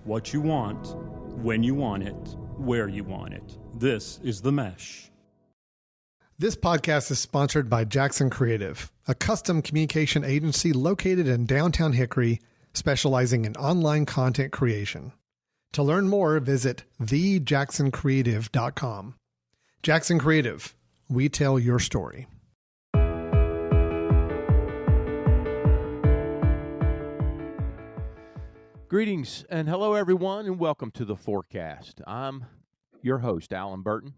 what you want, when you want it, where you want it. This is The Mesh. This podcast is sponsored by Jackson Creative, a custom communication agency located in downtown Hickory, specializing in online content creation. To learn more, visit thejacksoncreative.com. Jackson Creative, we tell your story. Greetings and hello, everyone, and welcome to the Forecast. I'm your host, Allen Burton.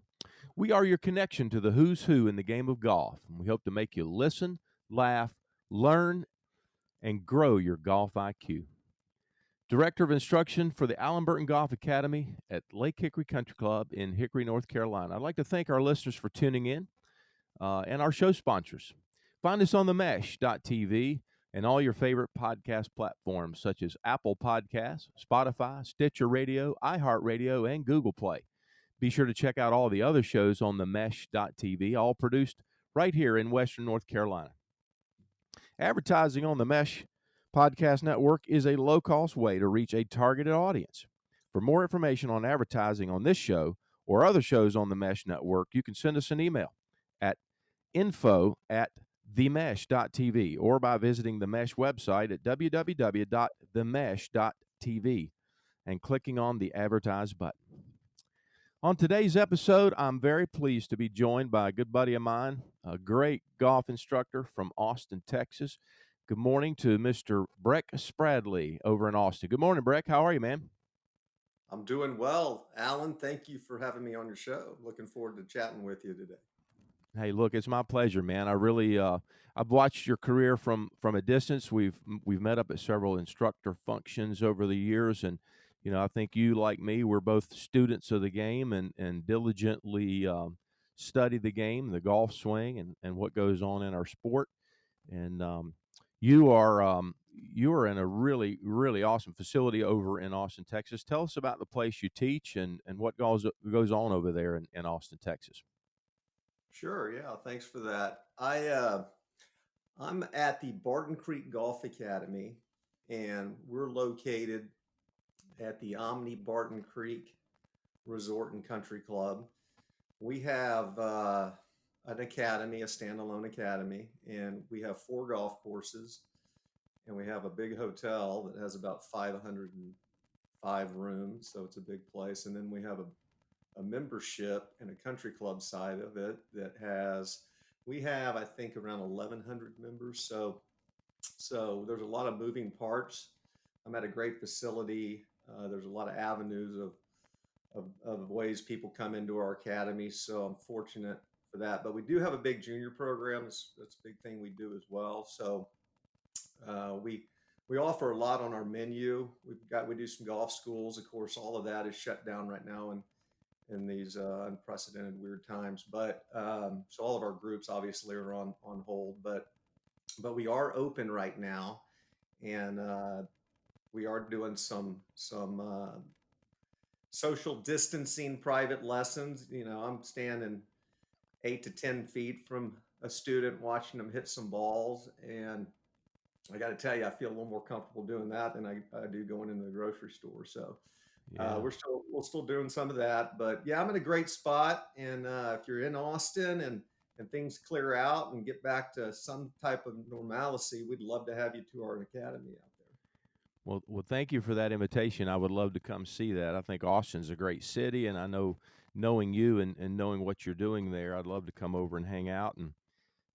We are your connection to the who's who in the game of golf, and we hope to make you listen, laugh, learn, and grow your golf IQ. Director of Instruction for the Allen Burton Golf Academy at Lake Hickory Country Club in Hickory, North Carolina. I'd like to thank our listeners for tuning in and our show sponsors. Find us on themesh.tv and all your favorite podcast platforms such as Apple Podcasts, Spotify, Stitcher Radio, iHeartRadio, and Google Play. Be sure to check out all the other shows on themesh.tv, all produced right here in Western North Carolina. Advertising on the Mesh Podcast Network is a low-cost way to reach a targeted audience. For more information on advertising on this show or other shows on the Mesh Network, you can send us an email at info@themesh.tv or by visiting the Mesh website at www.themesh.tv and clicking on the Advertise button. On today's episode, I'm very pleased to be joined by a good buddy of mine, a great golf instructor from Austin, Texas. Good morning to Mr. Brech Spradley over in Austin. Good morning, Brech. How are you, man? I'm doing well, Alan. Thank you for having me on your show. Looking forward to chatting with you today. Hey, look, it's my pleasure, man. I really, I've watched your career from a distance. We've met up at several instructor functions over the years, and I think you, like me, we're both students of the game and diligently study the game, the golf swing, and what goes on in our sport. And you are in a really, really awesome facility over in Austin, Texas. Tell us about the place you teach and what goes on over there in Austin, Texas. Sure. Yeah. Thanks for that. I'm at the Barton Creek Golf Academy, and we're located at the Omni Barton Creek Resort and Country Club. We have an academy, a standalone academy, and we have 4 golf courses, and we have a big hotel that has about 505 rooms, so it's a big place. And then we have a membership and a country club side of it that we have, I think, around 1,100 members. So there's a lot of moving parts. I'm at a great facility. There's a lot of avenues of ways people come into our academy. So I'm fortunate for that. But we do have a big junior program. That's a big thing we do as well. So we offer a lot on our menu. We do some golf schools. Of course, all of that is shut down right now in these unprecedented weird times. But so all of our groups obviously are on hold, but we are open right now, and we are doing some social distancing private lessons. I'm standing 8 to 10 feet from a student watching them hit some balls, and I got to tell you, I feel a little more comfortable doing that than I do going into the grocery store. So Yeah. we're still doing some of that, but yeah, I'm in a great spot. And if you're in Austin and things clear out and get back to some type of normalcy, we'd love to have you to our academy out there. Well, thank you for that invitation. I would love to come see that. I think Austin's a great city, and I know, knowing you and knowing what you're doing there, I'd love to come over and hang out and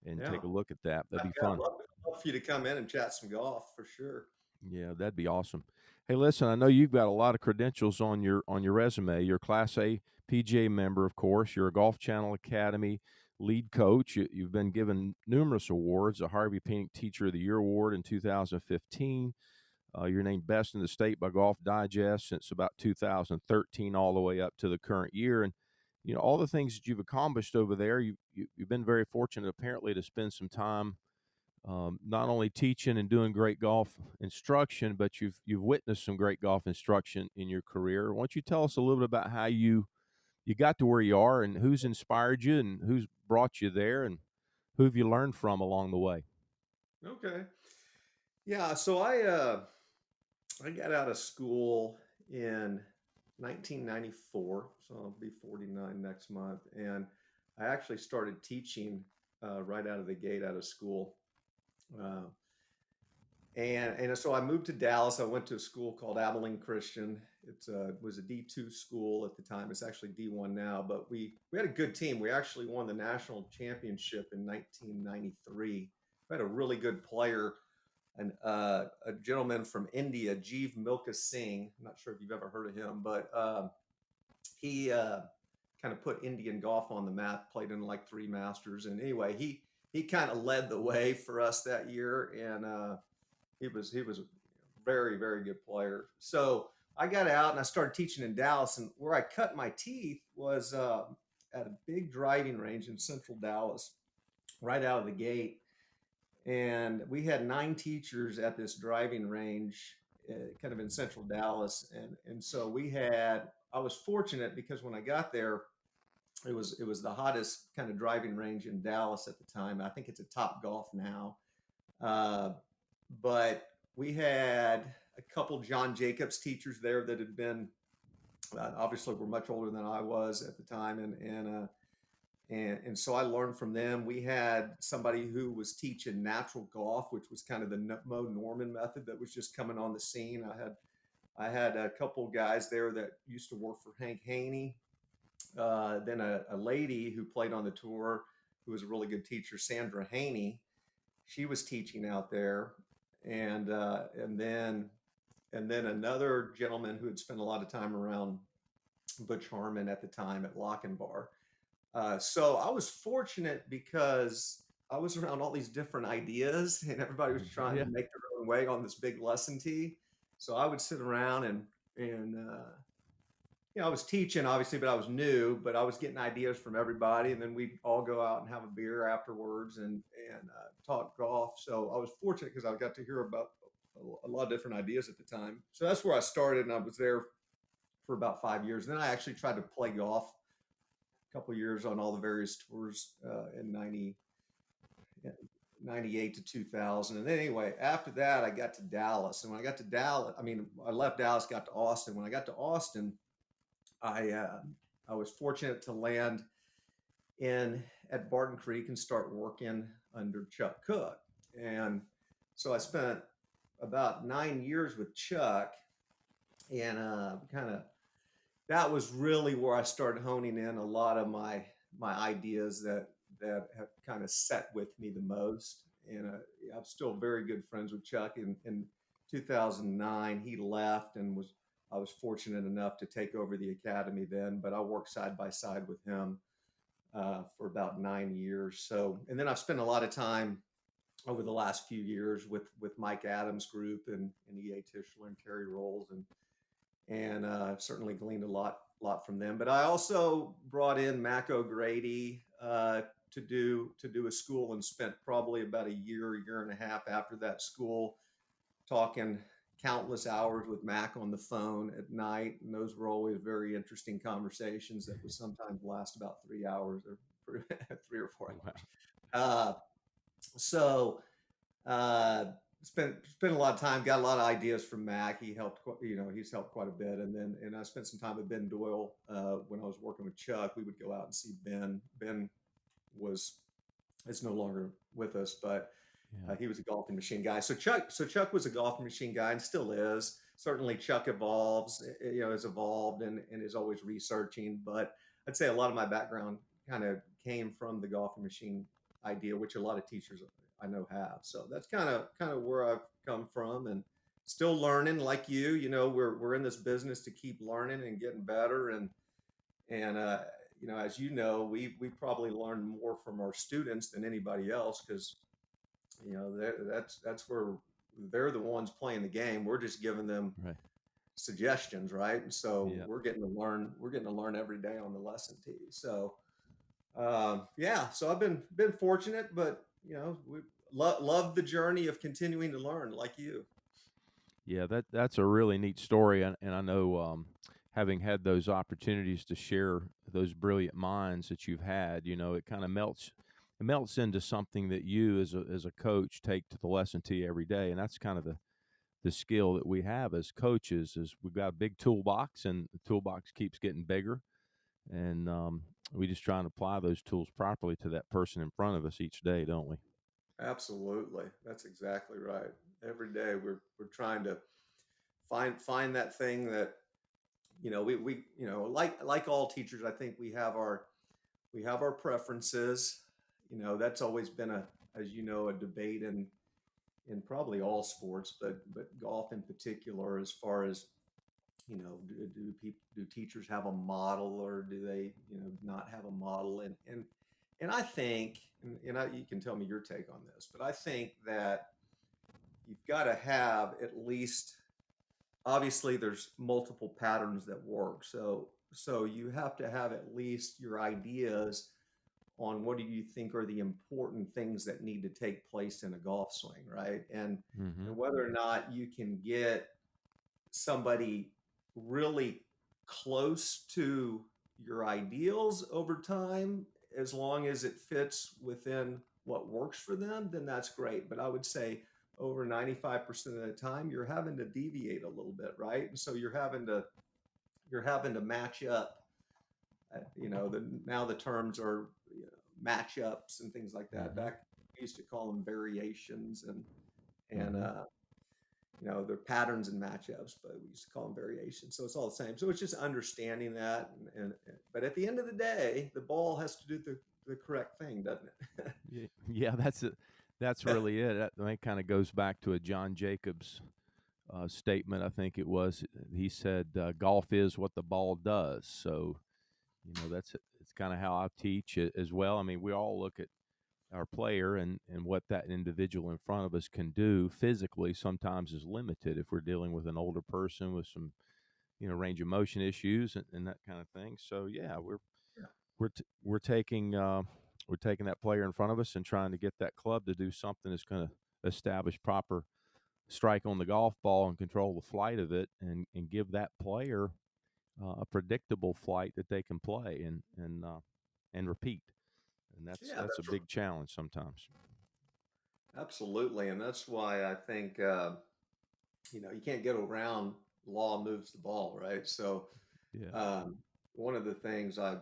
take a look at that. That'd be fun. I'd love for you to come in and chat some golf for sure. Yeah, that'd be awesome. Hey, listen, I know you've got a lot of credentials on your resume. You're a Class A PGA member, of course. You're a Golf Channel Academy lead coach. You've been given numerous awards, a Harvey Penick Teacher of the Year award in 2015. You're named Best in the State by Golf Digest since about 2013 all the way up to the current year. And, all the things that you've accomplished over there, you've been very fortunate apparently to spend some time not only teaching and doing great golf instruction, but you've witnessed some great golf instruction in your career. Why don't you tell us a little bit about how you got to where you are and who's inspired you and who's brought you there and who have you learned from along the way? Okay. Yeah. So I got out of school in 1994, so I'll be 49 next month. And I actually started teaching right out of the gate out of school. Uh, and so I moved to Dallas. I went to a school called Abilene Christian. It was a D2 school at the time. It's actually D1 now, but we had a good team. We actually won the national championship in 1993. We had a really good player, and a gentleman from India, Jeev Milka Singh. I'm not sure if you've ever heard of him, but he kind of put Indian golf on the map. Played in like 3 Masters, and anyway, he kind of led the way for us that year, and he was a very, very good player. So I got out and I started teaching in Dallas, and where I cut my teeth was at a big driving range in central Dallas, right out of the gate. And we had 9 teachers at this driving range, kind of in central Dallas, and so I was fortunate because when I got there, it was the hottest kind of driving range in Dallas at the time. I think it's a Top Golf now. But we had a couple John Jacobs teachers there that had been obviously were much older than I was at the time, and so I learned from them. We had somebody who was teaching natural golf, which was kind of the Mo Norman method that was just coming on the scene. I had a couple guys there that used to work for Hank Haney. Then a lady who played on the tour, who was a really good teacher, Sandra Haney. She was teaching out there, and then another gentleman who had spent a lot of time around Butch Harmon at the time at Lochinvar. So I was fortunate because I was around all these different ideas, and everybody was trying to make their own way on this big lesson tee. So I would sit around and I was teaching obviously, but I was new, but I was getting ideas from everybody, and then we'd all go out and have a beer afterwards and talk golf. So I was fortunate because I got to hear about a lot of different ideas at the time. So that's where I started, and I was there for about 5 years. Then I actually tried to play golf a couple of years on all the various tours in 98 to 2000. And then anyway, after that, I got to Dallas. And when I got to Dallas, I left Dallas, got to Austin. When I got to Austin, I was fortunate to land at Barton Creek and start working under Chuck Cook. And so I spent about 9 years with Chuck, and that was really where I started honing in a lot of my ideas that have kind of set with me the most. And I'm still very good friends with Chuck. In 2009, he left, and I was fortunate enough to take over the academy then, but I worked side by side with him for about 9 years. So, and then I've spent a lot of time over the last few years with Mike Adams' group and E.A. Tischler and Terry Rolls, and I've certainly gleaned a lot from them. But I also brought in Mac O'Grady to do a school, and spent probably about a year and a half after that school talking countless hours with Mac on the phone at night. And those were always very interesting conversations that would sometimes last about 3 hours or 3 or 4 hours. So spent a lot of time, got a lot of ideas from Mac. He helped, he's helped quite a bit. And I spent some time with Ben Doyle when I was working with Chuck. We would go out and see Ben. Ben is no longer with us, but he was a golfing machine guy. So Chuck was a golfing machine guy and still is. Certainly Chuck has evolved and is always researching. But I'd say a lot of my background kind of came from the golfing machine idea, which a lot of teachers I know have. So that's kind of where I've come from, and still learning like you. We're in this business to keep learning and getting better. And as you know, we probably learn more from our students than anybody else, because that's where they're the ones playing the game. We're just giving them suggestions, right? And so we're getting to learn every day on the lesson tee. So so I've been fortunate, but we love the journey of continuing to learn like you. Yeah, that's a really neat story, and I know having had those opportunities to share those brilliant minds that you've had, it kind of melts into something that you as a coach take to the lesson tee every day, and that's kind of the the skill that we have as coaches is we've got a big toolbox, and the toolbox keeps getting bigger. And we just try and apply those tools properly to that person in front of us each day, don't we? Absolutely. That's exactly right. Every day we're trying to find that thing that, we like all teachers, I think we have our preferences. That's always been a debate in probably all sports, but golf in particular, as far as, do teachers have a model, or do they, not have a model? And I think, you can tell me your take on this, but I think that you've got to have at least, obviously there's multiple patterns that work. So you have to have at least your ideas on what do you think are the important things that need to take place in a golf swing, right? Mm-hmm. And whether or not you can get somebody really close to your ideals over time, as long as it fits within what works for them, then that's great. But I would say over 95% of the time, you're having to deviate a little bit, right? And so you're having to match up. Now the terms are, matchups and things like that. Mm-hmm. Back we used to call them variations, and Mm-hmm. they're patterns and matchups, but we used to call them variations. So it's all the same. So it's just understanding that, but at the end of the day, the ball has to do the correct thing, doesn't it? Yeah, that's it. That's really it. That kind of goes back to a John Jacobs statement. I think it was. He said, "Golf is what the ball does." So, it's kind of how I teach it as well. I mean, we all look at our player and what that individual in front of us can do physically. Sometimes is limited if we're dealing with an older person with some, range of motion issues and that kind of thing. So yeah, we're taking that player in front of us and trying to get that club to do something that's going to establish proper strike on the golf ball and control the flight of it, and give that player a predictable flight that they can play and repeat. And Yeah, that's a that's big challenge sometimes. absolutely, and that's why I think you can't get around law moves the ball, right? So Yeah. one of the things I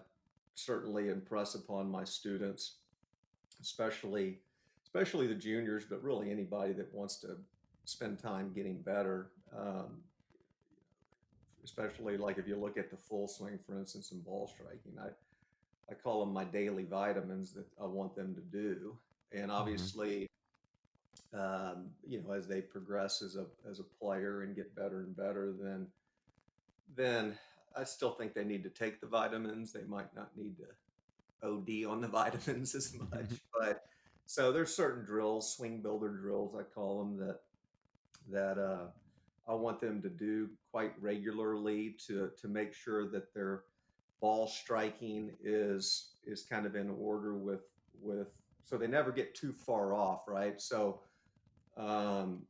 certainly impress upon my students, especially especially the juniors, but really anybody that wants to spend time getting better, especially like if you look at the full swing, for instance, in ball striking, I call them my daily vitamins that I want them to do. And Mm-hmm. obviously, as they progress as a player and get better and better, then I still think they need to take the vitamins. They might not need to OD on the vitamins as much, but so there's certain drills, swing builder drills, I call them, that I want them to do quite regularly to make sure that their ball striking is kind of in order with so they never get too far off, right? So um,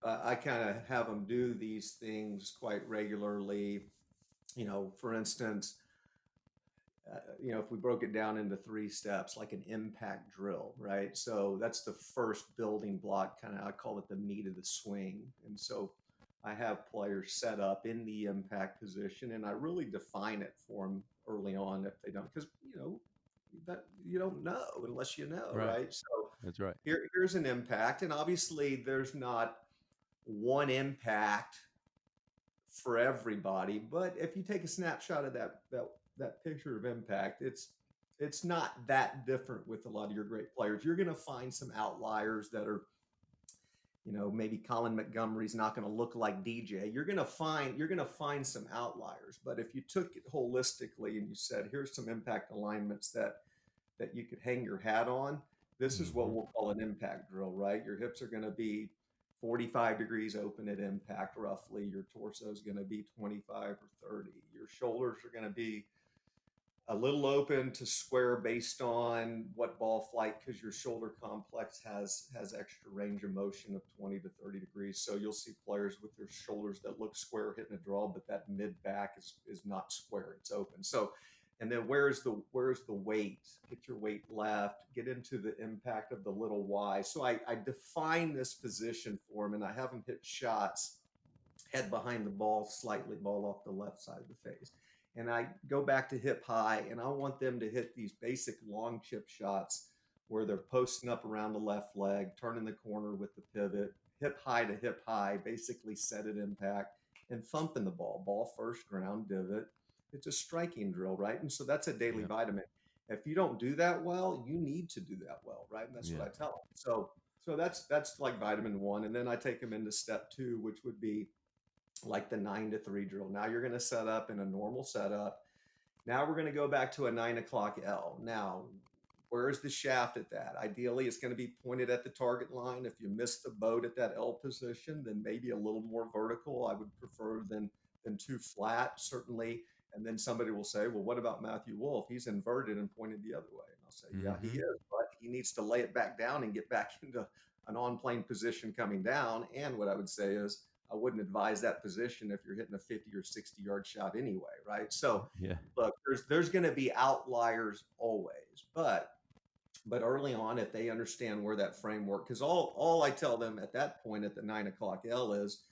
I kind of have them do these things quite regularly. For instance, if we broke it down into 3 steps, like an impact drill, right? So that's the first building block, kind of, I call it the meat of the swing. And so I have players set up in the impact position, and I really define it for them early on if they don't, because, that you don't know unless you know, Right. right? So That's right. here's an impact, and obviously there's not one impact for everybody, but if you take a snapshot of that picture of impact, it's not that different with a lot of your great players. You're going to find some outliers that are, maybe Colin Montgomery's not going to look like DJ. You're going to find some outliers, but if you took it holistically and you said, here's some impact alignments that you could hang your hat on, this is what Mm-hmm. we'll call an impact drill, right? Your hips are going to be 45 degrees open at impact, roughly. Your torso is going to be 25 or 30. Your shoulders are going to be a little open to square based on what ball flight, because your shoulder complex has extra range of motion of 20 to 30 degrees. So you'll see players with their shoulders that look square hitting a draw, but that mid back is not square, it's open. So And then where's the weight? Get your weight left, get into the impact of the little Y. So I define this position for them, and I have them hit shots head behind the ball, slightly ball off the left side of the face. And I go back to hip high, and I want them to hit these basic long chip shots where they're posting up around the left leg, turning the corner with the pivot, hip high to hip high, basically set at impact, and thumping the ball first, ground, divot. It's a striking drill, right? And so that's a daily vitamin. If you don't do that well, you need to do that well, right? And that's what I tell them. So that's like vitamin 1. And then I take them into step 2, which would be like the 9 to 3 drill. Now you're going to set up in a normal setup. Now we're going to go back to a 9 o'clock L. Now, where's the shaft at that? Ideally, it's going to be pointed at the target line. If you miss the boat at that L position, then maybe a little more vertical. I would prefer than too flat, certainly. And then somebody will say, well, what about Matthew Wolff? He's inverted and pointed the other way. And I'll say, yeah, he is, but he needs to lay it back down and get back into an on-plane position coming down. And what I would say is, I wouldn't advise that position if you're hitting a 50 or 60 yard shot anyway, right? So look, there's going to be outliers always, but early on, if they understand where that framework, because all I tell them at that point at the 9 o'clock L is,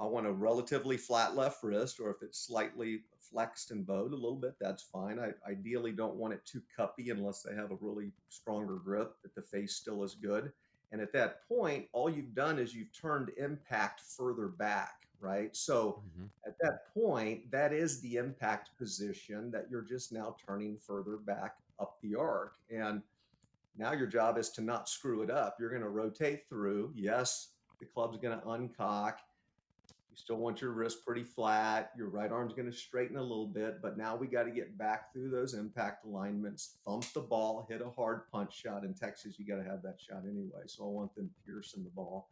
I want a relatively flat left wrist, or if it's slightly flexed and bowed a little bit, that's fine. I ideally don't want it too cuppy unless they have a really stronger grip, that the face still is good. And at that point, all you've done is you've turned impact further back, right? So at that point, that is the impact position that you're just now turning further back up the arc. And now your job is to not screw it up. You're going to rotate through. Yes, the club's going to uncock. You still want your wrist pretty flat. Your right arm's going to straighten a little bit, but now we got to get back through those impact alignments, thump the ball, hit a hard punch shot. In Texas, you got to have that shot anyway. So I want them piercing the ball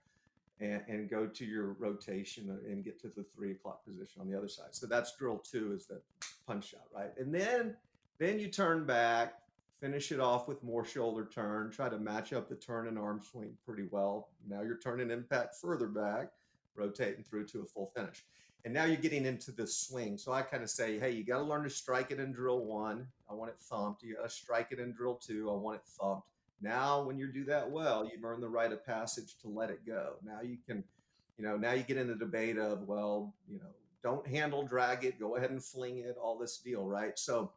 and go to your rotation and get to the 3 o'clock position on the other side. So that's drill 2, is that punch shot, right? And then you turn back, finish it off with more shoulder turn, try to match up the turn and arm swing pretty well. Now you're turning impact further back, rotating through to a full finish. And now you're getting into the swing. So I kind of say, hey, you got to learn to strike it in drill 1. I want it thumped. You got to strike it in drill 2. I want it thumped. Now, when you do that well, you've earned the rite of passage to let it go. Now you can, now you get in the debate of, well, don't handle drag it, go ahead and fling it, all this deal, right? So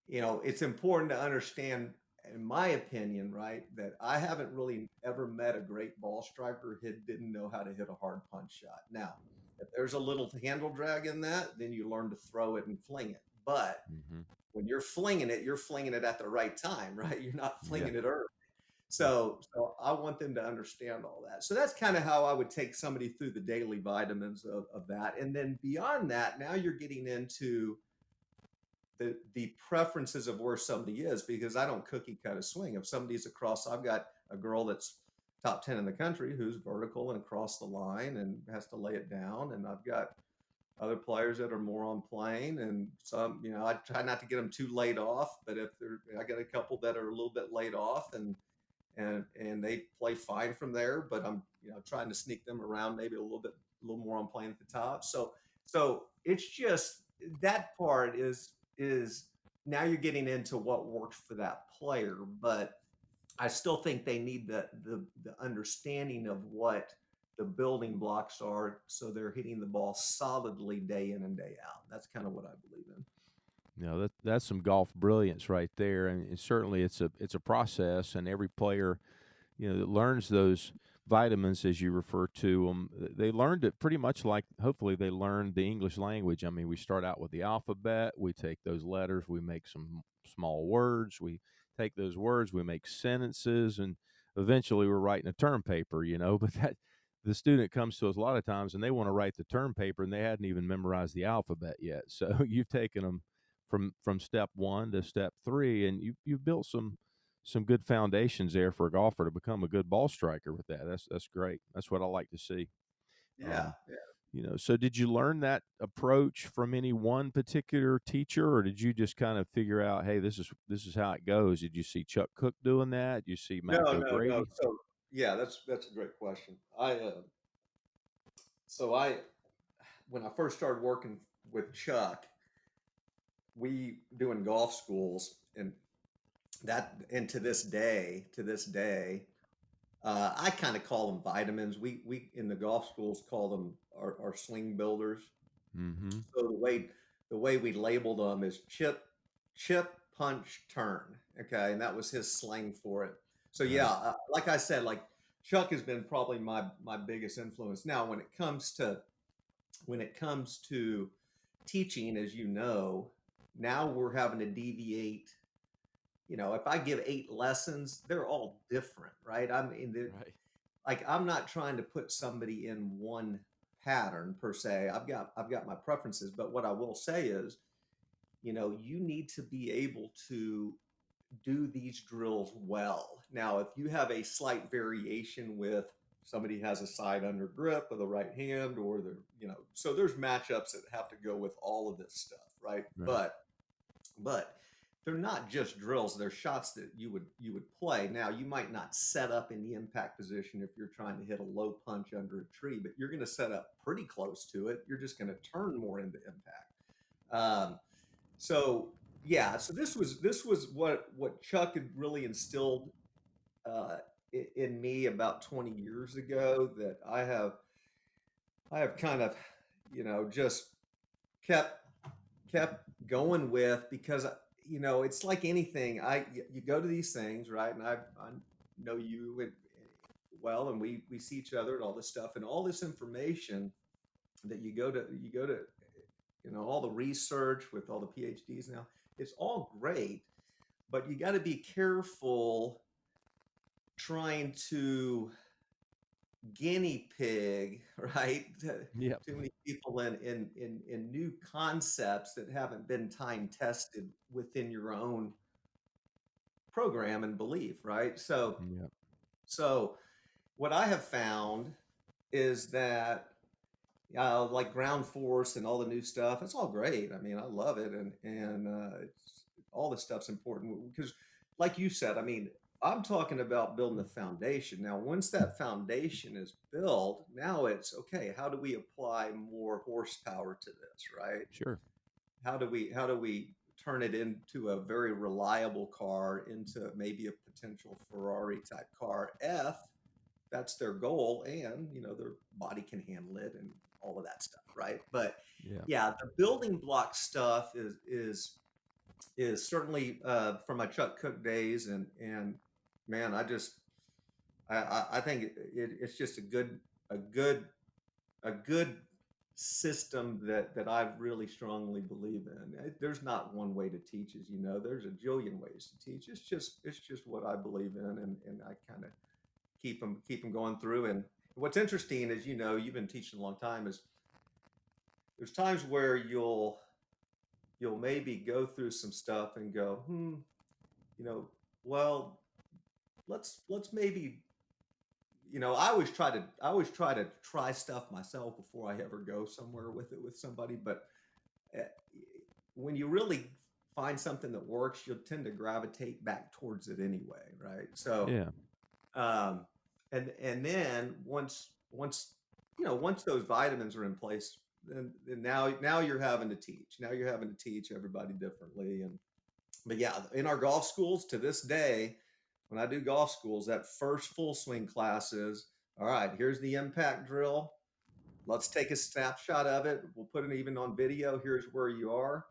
it's important to understand, in my opinion, right, that I haven't really ever met a great ball striker who didn't know how to hit a hard punch shot. Now, if there's a little handle drag in that, then you learn to throw it and fling it. But when you're flinging it at the right time, right? You're not flinging it early. So I want them to understand all that. So that's kind of how I would take somebody through the daily vitamins of that. And then beyond that, now you're getting into the preferences of where somebody is, because I don't cookie cut a swing. If somebody's across, I've got a girl that's top 10 in the country who's vertical and across the line and has to lay it down. And I've got other players that are more on plane, and some, I try not to get them too laid off, but I got a couple that are a little bit laid off and they play fine from there, but I'm, trying to sneak them around maybe a little more on plane at the top. So it's just, that part is now you're getting into what works for that player, but I still think they need the understanding of what the building blocks are, so they're hitting the ball solidly day in and day out. That's kind of what I believe in. That's some golf brilliance right there, and certainly it's a process, and every player, that learns those vitamins, as you refer to them, they learned it pretty much like, hopefully they learned the English language. I mean, we start out with the alphabet, we take those letters, we make some small words, we take those words, we make sentences, and eventually we're writing a term paper, but the student comes to us a lot of times and they want to write the term paper and they hadn't even memorized the alphabet yet. So you've taken them from step 1 to step 3, and you've built some good foundations there for a golfer to become a good ball striker with that. That's great. That's what I like to see. Yeah. So did you learn that approach from any one particular teacher, or did you just kind of figure out, hey, this is how it goes? Did you see Chuck Cook doing that? Did you see Matt O'Grady? No. So yeah, that's a great question. When I first started working with Chuck, we doing golf schools, and to this day, I kind of call them vitamins. We in the golf schools call them our swing builders. Mm-hmm. So the way we labeled them is chip, punch, turn. Okay, and that was his slang for it. So Right. yeah, like I said, like Chuck has been probably my biggest influence. Now, when it comes to teaching, as you know, now we're having to deviate. If I give 8 lessons, they're all different, right? I mean, Right. like I'm not trying to put somebody in one pattern per se. I've got my preferences, but what I will say is, you need to be able to do these drills well. Now, if you have a slight variation with somebody has a side under grip with the right hand, or so there's matchups that have to go with all of this stuff, right? Right. But they're not just drills. They're shots that you would play. Now, you might not set up in the impact position if you're trying to hit a low punch under a tree, but you're going to set up pretty close to it. You're just going to turn more into impact. So yeah, so this was what Chuck had really instilled in me about 20 years ago, that I have kind of just kept going with, because it's like anything. You go to these things, right? And I know you well, and we see each other and all this stuff, and all this information that you go to all the research with all the PhDs now. It's all great, but you got to be careful trying to guinea pig, right? Yep. Too many people in new concepts that haven't been time tested within your own program and belief, right? Yep. So what I have found is that like ground force and all the new stuff, it's all great. I mean, I love it, and all this stuff's important because, like you said, I mean, I'm talking about building the foundation. Now, once that foundation is built, now it's okay. How do we apply more horsepower to this, right? Sure. How do we turn it into a very reliable car, into maybe a potential Ferrari type car? That's their goal, and their body can handle it and all of that stuff, right? But Yeah. yeah, the building block stuff is certainly from my Chuck Cook days, and man, I think it's just a good system that I really strongly believe in. There's not one way to teach, as you know. There's a jillion ways to teach. It's just what I believe in, and I kind of keep them going through. And what's interesting is, you've been teaching a long time, is there's times where you'll maybe go through some stuff and go, well, let's maybe, I always try to try stuff myself before I ever go somewhere with it with somebody. But when you really find something that works, you'll tend to gravitate back towards it anyway, right? So Yeah. and then once those vitamins are in place, then now you're having to teach. Now you're having to teach everybody differently. But yeah, in our golf schools to this day, when I do golf schools, that first full swing class is, all right, here's the impact drill. Let's take a snapshot of it. We'll put it even on video. Here's where you are.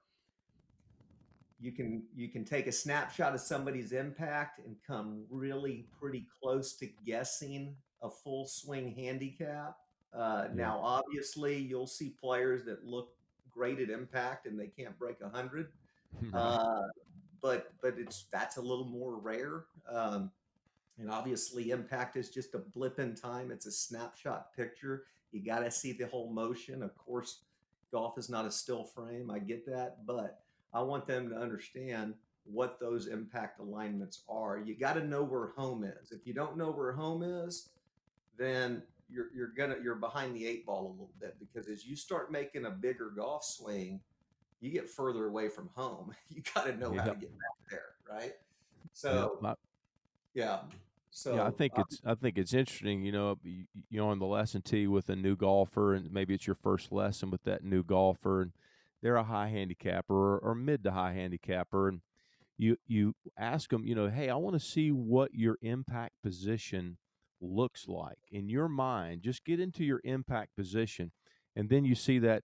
You can take a snapshot of somebody's impact and come really pretty close to guessing a full swing handicap. Now, obviously, you'll see players that look great at impact and they can't break 100. Right. But that's a little more rare. And obviously, impact is just a blip in time. It's a snapshot picture. You got to see the whole motion. Of course, golf is not a still frame. I get that, but I want them to understand what those impact alignments are. You got to know where home is. If you don't know where home is, then you're behind the 8 ball a little bit, because as you start making a bigger golf swing, you get further away from home. You got to know how to get back there, right? So yeah. So Yeah, I think it's interesting. You're on the lesson tee with a new golfer, and maybe it's your first lesson with that new golfer, and they're a high handicapper or mid to high handicapper, and you ask them, hey, I want to see what your impact position looks like in your mind. Just get into your impact position, and then you see that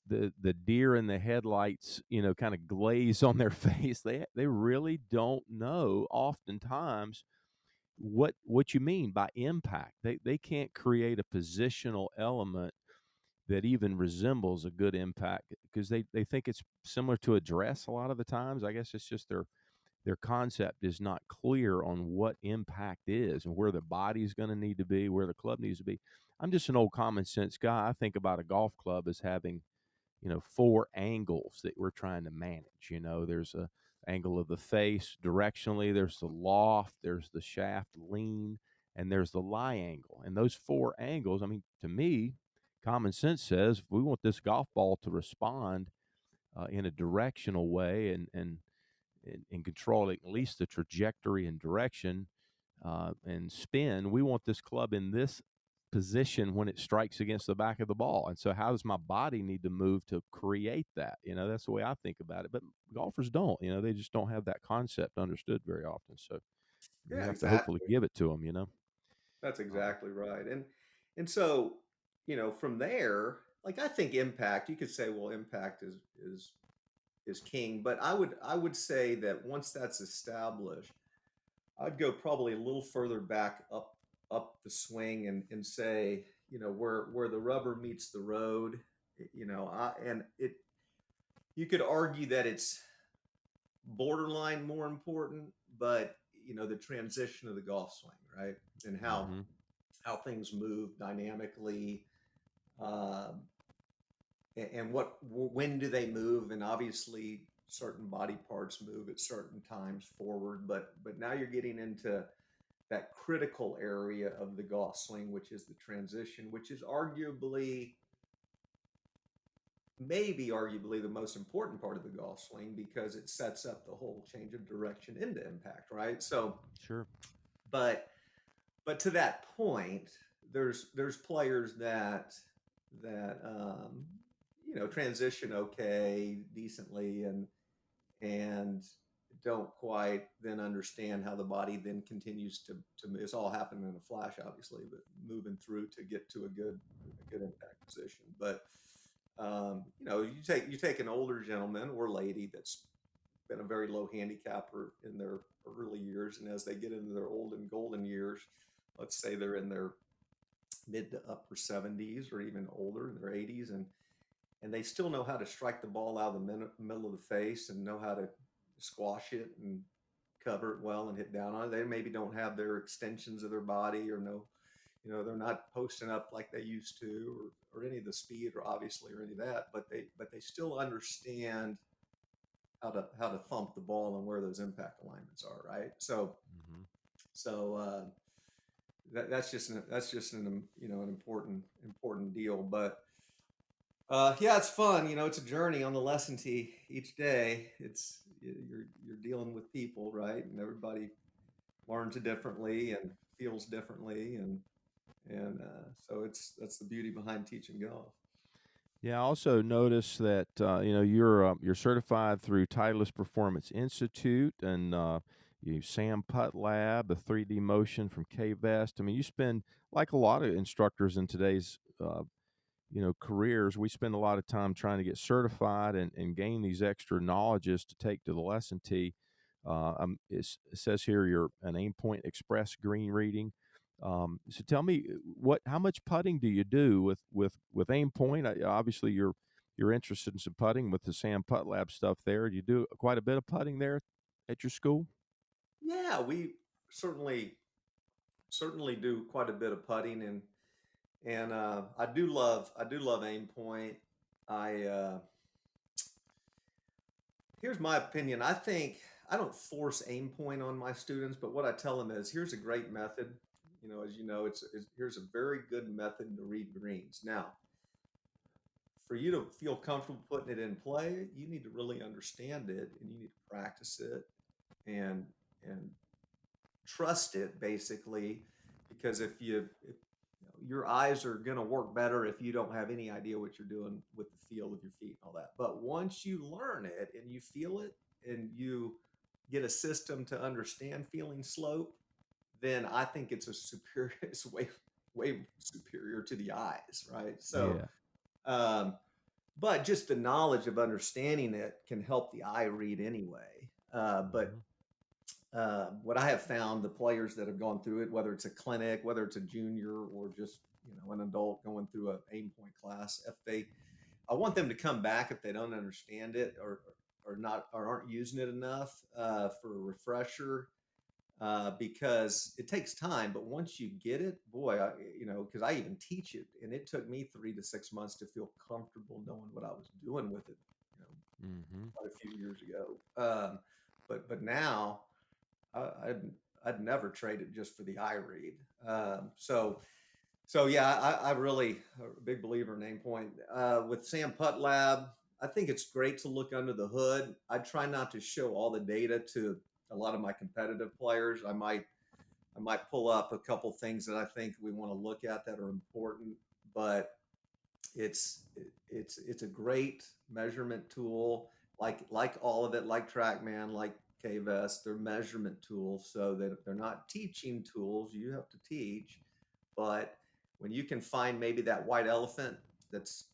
the deer in the headlights, kind of glaze on their face. They really don't know oftentimes what you mean by impact. They can't create a positional element that even resembles a good impact, because they think it's similar to a dress a lot of the times. I guess it's just their concept is not clear on what impact is and where the body's going to need to be, where the club needs to be. I'm just an old common sense guy. I think about a golf club as having, 4 angles that we're trying to manage. There's a angle of the face directionally, there's the loft, there's the shaft lean, and there's the lie angle. And those 4 angles, I mean, to me, common sense says if we want this golf ball to respond in a directional way and control at least the trajectory and direction and spin, we want this club in this position when it strikes against the back of the ball. And so how does my body need to move to create that? That's the way I think about it. But golfers don't, they just don't have that concept understood very often. So we Yeah, have to hopefully exactly. give it to them, That's exactly right. And so, from there, like I think impact, you could say, well, impact is king, but I would say that once that's established, I'd go probably a little further back up the swing and say, where the rubber meets the road, and you could argue that it's borderline more important, but the transition of the golf swing, right? And Mm-hmm. how things move dynamically, um, and when do they move? And obviously, certain body parts move at certain times forward, but now you're getting into that critical area of the golf swing, which is the transition, which is maybe arguably the most important part of the golf swing, because it sets up the whole change of direction into impact, right? So, Sure. but to that point, there's players that transition okay, decently, and don't quite then understand how the body then continues to it's all happening in a flash, obviously, but moving through to get to a good impact position. But you take an older gentleman or lady that's been a very low handicapper in their early years, and as they get into their old and golden years, let's say they're in their mid to upper 70s or even older in their 80s, and they still know how to strike the ball out of the middle of the face and know how to squash it and cover it well and hit down on it. They maybe don't have their extensions of their body, or they're not posting up like they used to, or any of the speed, or obviously, or any of that, but they still understand how to thump the ball and where those impact alignments are, right? So Mm-hmm. so that's just an important deal. But yeah, it's fun. It's a journey on the lesson tee each day. You're dealing with people, right? And everybody learns it differently and feels differently, and so that's the beauty behind teaching golf. Yeah, I also noticed that you're certified through Titleist Performance Institute, and you Sam Putt Lab, the 3D motion from K-Vest. I mean, you spend, like a lot of instructors in today's careers, we spend a lot of time trying to get certified and gain these extra knowledges to take to the lesson tee. It says here you're an Aim Point Express green reading. So tell me, how much putting do you do with Aim Point? Obviously, you're interested in some putting with the Sam Putt Lab stuff there. Do you do quite a bit of putting there at your school? Yeah, we certainly do quite a bit of putting, and I do love Aim Point. I Here's my opinion. I think I don't force Aim Point on my students, but what I tell them is, here's a great method. As you know, here's a very good method to read greens. Now, for you to feel comfortable putting it in play, you need to really understand it, and you need to practice it and trust it, basically, because if your eyes are going to work better if you don't have any idea what you're doing with the feel of your feet and all that. But once you learn it and you feel it and you get a system to understand feeling slope, then I think it's a superior, it's way superior to the eyes, right? So, Yeah. um, but just the knowledge of understanding it can help the eye read anyway. But Mhm. what I have found, the players that have gone through it, whether it's a clinic, whether it's a junior or just an adult going through a aim point class, I want them to come back if they don't understand it or not or aren't using it enough for a refresher. Because it takes time, but once you get it, boy, because I even teach it, and it took me 3 to 6 months to feel comfortable knowing what I was doing with it, Mhm. quite a few years ago. But now I, I'd I'd never trade it just for the eye read. So yeah, I really a big believer in aim point. With Sam Putt Lab, I think it's great to look under the hood. I try not to show all the data to a lot of my competitive players. I might pull up a couple things that I think we want to look at that are important, but it's a great measurement tool, like all of it, like TrackMan, like KVest. They're measurement tools, so that they're not teaching tools. You have to teach, but when you can find maybe that white elephant that's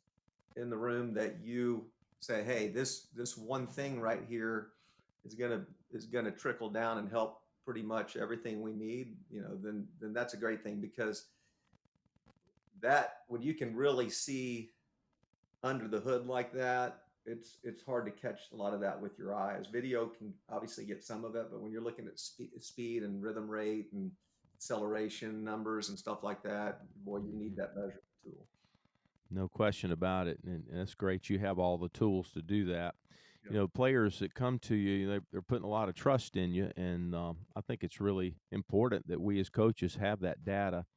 in the room that you say, hey, this one thing right here is gonna trickle down and help pretty much everything we need, then that's a great thing, because that when you can really see under the hood like that, it's hard to catch a lot of that with your eyes. Video can obviously get some of it, but when you're looking at speed and rhythm rate and acceleration numbers and stuff like that, boy, you need Mhm. that measurement tool. No question about it, and that's great. You have all the tools to do that. Yep. Players that come to you, they're putting a lot of trust in you, and I think it's really important that we as coaches have that data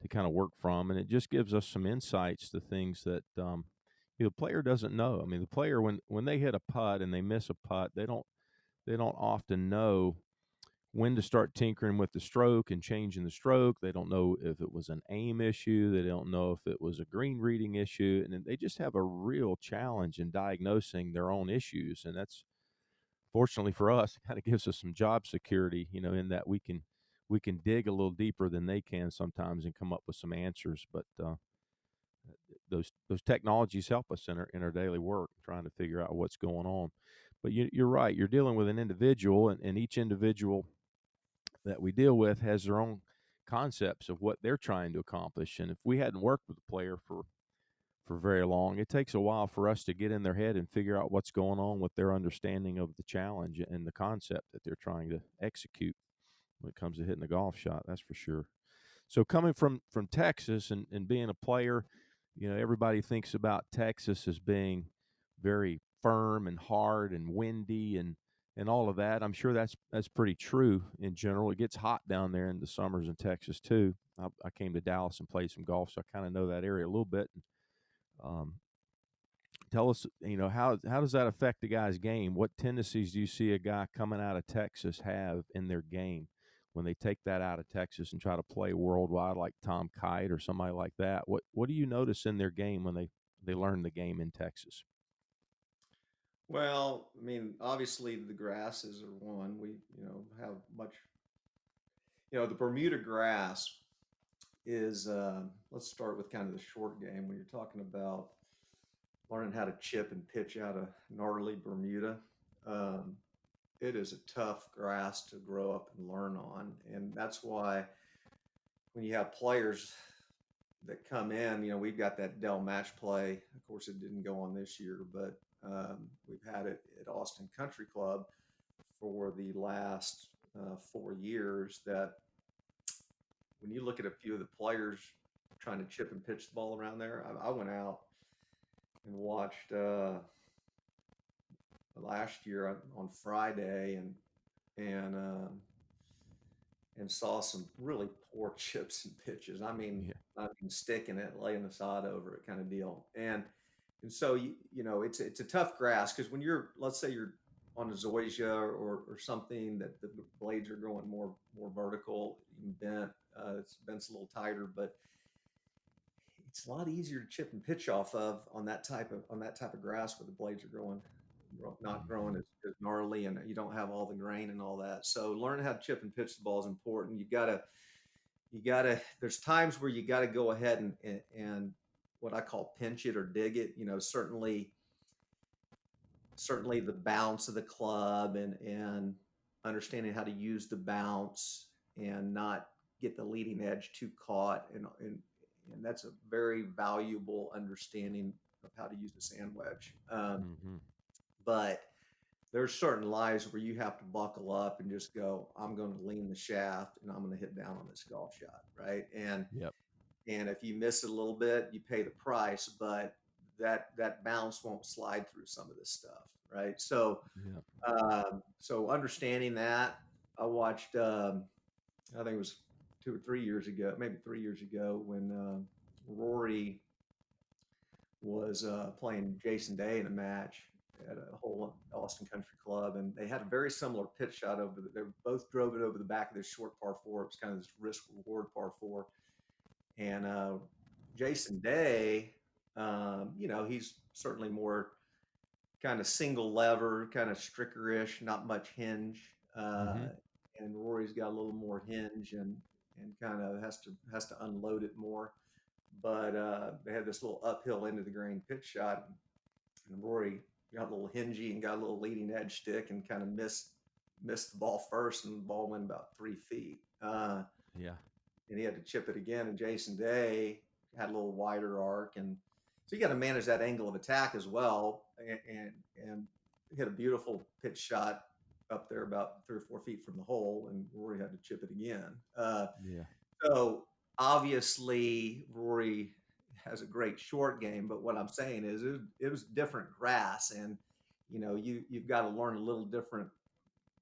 to kind of work from, and it just gives us some insights to things that the player doesn't know. I mean, the player when they hit a putt and they miss a putt, they don't often know when to start tinkering with the stroke and changing the stroke. They don't know if it was an aim issue. They don't know if it was a green reading issue. And they just have a real challenge in diagnosing their own issues. And that's fortunately for us, it kind of gives us some job security, in that we can dig a little deeper than they can sometimes and come up with some answers. But those technologies help us in our daily work, trying to figure out what's going on. But you're right. You're dealing with an individual, and each individual that we deal with has their own concepts of what they're trying to accomplish. And if we hadn't worked with a player for very long, it takes a while for us to get in their head and figure out what's going on with their understanding of the challenge and the concept that they're trying to execute when it comes to hitting a golf shot. That's for sure. So coming from Texas and being a player, everybody thinks about Texas as being very firm and hard and windy and all of that. I'm sure that's pretty true in general. It gets hot down there in the summers in Texas too. I came to Dallas and played some golf, so I kind of know that area a little bit. Um, Tell us, how does that affect the guy's game? What tendencies do you see a guy coming out of Texas have in their game when they take that out of Texas and try to play worldwide, like Tom Kite or somebody like that? What do you notice in their game when they learn the game in Texas? Well, I mean, obviously the grasses are one. We, have much, the Bermuda grass is, let's start with kind of the short game. When you're talking about learning how to chip and pitch out of gnarly Bermuda, um, it is a tough grass to grow up and learn on. And that's why when you have players that come in, we've got that Dell match play. Of course, it didn't go on this year, but we've had it at Austin Country Club for the last 4 years. That when you look at a few of the players trying to chip and pitch the ball around there, I went out and watched last year on Friday and saw some really poor chips and pitches. Yeah. I mean sticking it, laying the sod over it kind of deal. And so it's a tough grass, because when let's say you're on a zoysia or something that the blades are growing more vertical, even bent. It's a little tighter, but it's a lot easier to chip and pitch off of on that type of grass where the blades are not growing as gnarly, and you don't have all the grain and all that. So learning how to chip and pitch the ball is important. You gotta there's times where you gotta go ahead and what I call pinch it or dig it. Certainly the bounce of the club and understanding how to use the bounce and not get the leading edge too caught, and that's a very valuable understanding of how to use the sand wedge. But there's certain lies where you have to buckle up and just go, I'm going to lean the shaft and I'm going to hit down on this golf shot, right? Yep. And if you miss it a little bit, you pay the price, but that bounce won't slide through some of this stuff, right? So so understanding that, I watched I think it was 2 or 3 years ago, maybe 3 years ago, when Rory was playing Jason Day in a match at a hole at Austin Country Club, and they had a very similar pitch shot they both drove it over the back of this short par four. It was kind of this risk reward par four, and Jason Day, he's certainly more kind of single lever, kind of stricker-ish, not much hinge, and Rory's got a little more hinge and kind of has to unload it more. But they had this little uphill into the green pitch shot, and Rory got a little hingy and got a little leading edge stick and kind of missed the ball first, and the ball went about 3 feet. And he had to chip it again, and Jason Day had a little wider arc, and so you got to manage that angle of attack as well, and hit a beautiful pitch shot up there about 3 or 4 feet from the hole, and Rory had to chip it again. So obviously Rory has a great short game, but what I'm saying is it was different grass, and you've got to learn a little different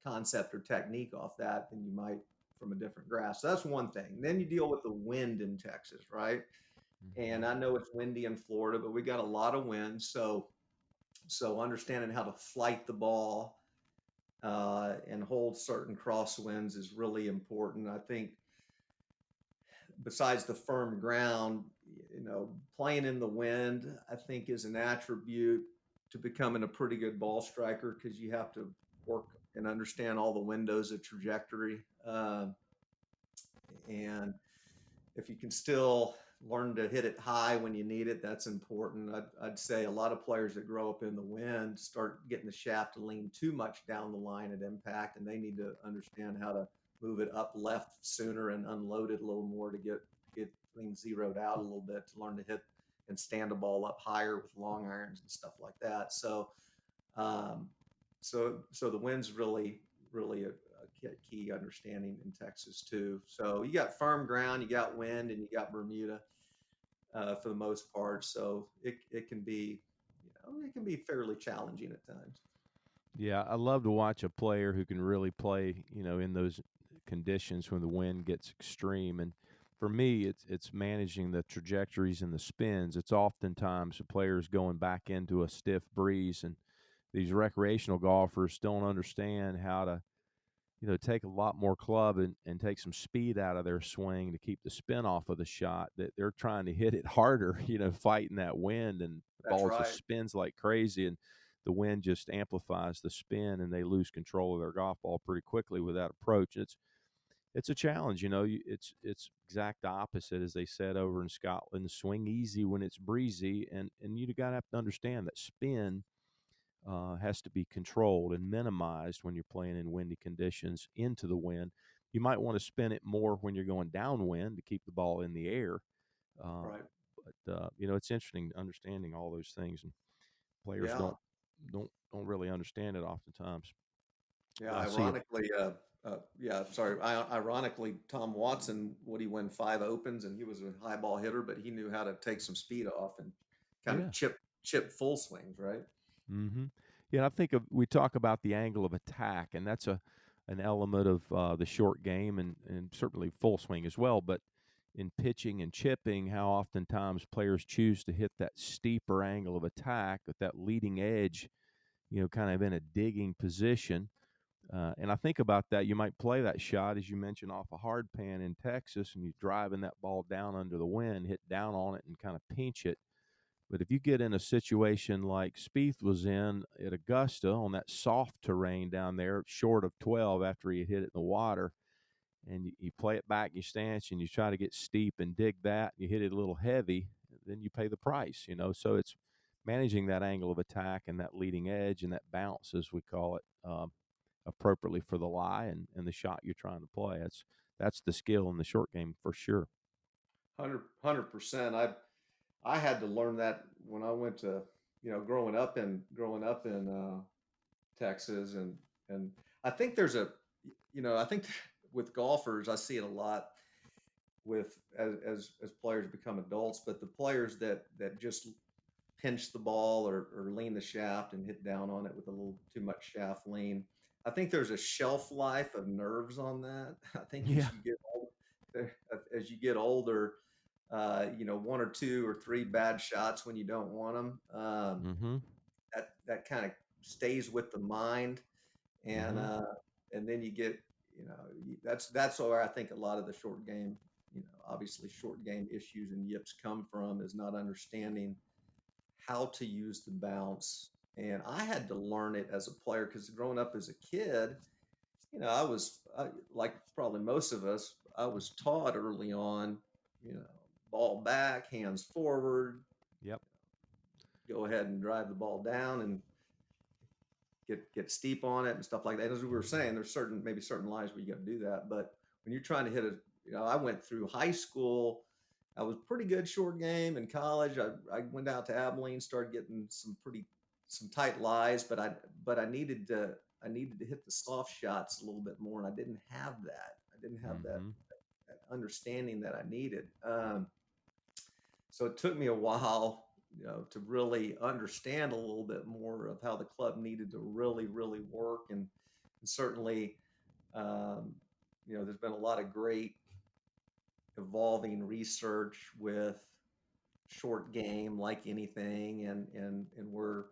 concept or technique off that than you might from a different grass. So that's one thing. Then you deal with the wind in Texas, right? And I know it's windy in Florida, but we got a lot of wind. So understanding how to flight the ball and hold certain crosswinds is really important. I think besides the firm ground, playing in the wind, I think is an attribute to becoming a pretty good ball striker, because you have to work and understand all the windows of trajectory. And if you can still learn to hit it high when you need it, that's important. I'd say a lot of players that grow up in the wind start getting the shaft to lean too much down the line at impact, and they need to understand how to move it up left sooner and unload it a little more to get things zeroed out a little bit, to learn to hit and stand a ball up higher with long irons and stuff like that. So the wind's really a key understanding in Texas too. So you got firm ground, you got wind, and you got Bermuda for the most part. So it can be fairly challenging at times. Yeah, I love to watch a player who can really play, in those conditions when the wind gets extreme. And for me, it's managing the trajectories and the spins. It's oftentimes the players going back into a stiff breeze, and these recreational golfers don't understand how to, take a lot more club and take some speed out of their swing to keep the spin off of the shot. That they're trying to hit it harder, fighting that wind, and the ball just spins like crazy, and the wind just amplifies the spin, and they lose control of their golf ball pretty quickly with that approach. It's a challenge, it's exact opposite, as they said over in Scotland. Swing easy when it's breezy, and you got to have to understand that spin has to be controlled and minimized when you're playing in windy conditions into the wind. You might want to spin it more when you're going downwind to keep the ball in the air. Right. But it's interesting understanding all those things, and players don't really understand it oftentimes. Yeah, ironically, Tom Watson, would he win 5 Opens, and he was a high ball hitter, but he knew how to take some speed off and kind of chip full swings, right? Mm-hmm. Yeah, I think we talk about the angle of attack, and that's an element of the short game, and certainly full swing as well. But in pitching and chipping, how oftentimes players choose to hit that steeper angle of attack with that leading edge, kind of in a digging position, And I think about that. You might play that shot, as you mentioned, off a hard pan in Texas, and you're driving that ball down under the wind, hit down on it, and kind of pinch it. But if you get in a situation like Spieth was in at Augusta on that soft terrain down there, short of 12 after he had hit it in the water, and you play it back in your stance and you try to get steep and dig that, you hit it a little heavy, then you pay the price, So it's managing that angle of attack and that leading edge and that bounce, as we call it, appropriately for the lie and the shot you're trying to play. That's the skill in the short game for sure. 100%. I had to learn that when I went to, growing up in Texas, and I think there's I think with golfers, I see it a lot with as players become adults, but the players that just pinch the ball or lean the shaft and hit down on it with a little too much shaft lean. I think there's a shelf life of nerves on that. I think as you get older, one or two or three bad shots when you don't want them, that kind of stays with the mind, and then you get, that's where I think a lot of the short game, obviously short game issues and yips come from, is not understanding how to use the bounce. And I had to learn it as a player because growing up as a kid, like probably most of us, I was taught early on, ball back, hands forward. Yep. Go ahead and drive the ball down and get steep on it and stuff like that. As we were saying, there's maybe certain lines where you got to do that. But when you're trying to hit I went through high school. I was pretty good short game. In college, I went out to Abilene, started getting some tight lies, but I needed to hit the soft shots a little bit more, and I didn't have that. I didn't have that understanding that I needed. So it took me a while, to really understand a little bit more of how the club needed to really, really work. And certainly, there's been a lot of great evolving research with short game, like anything, and where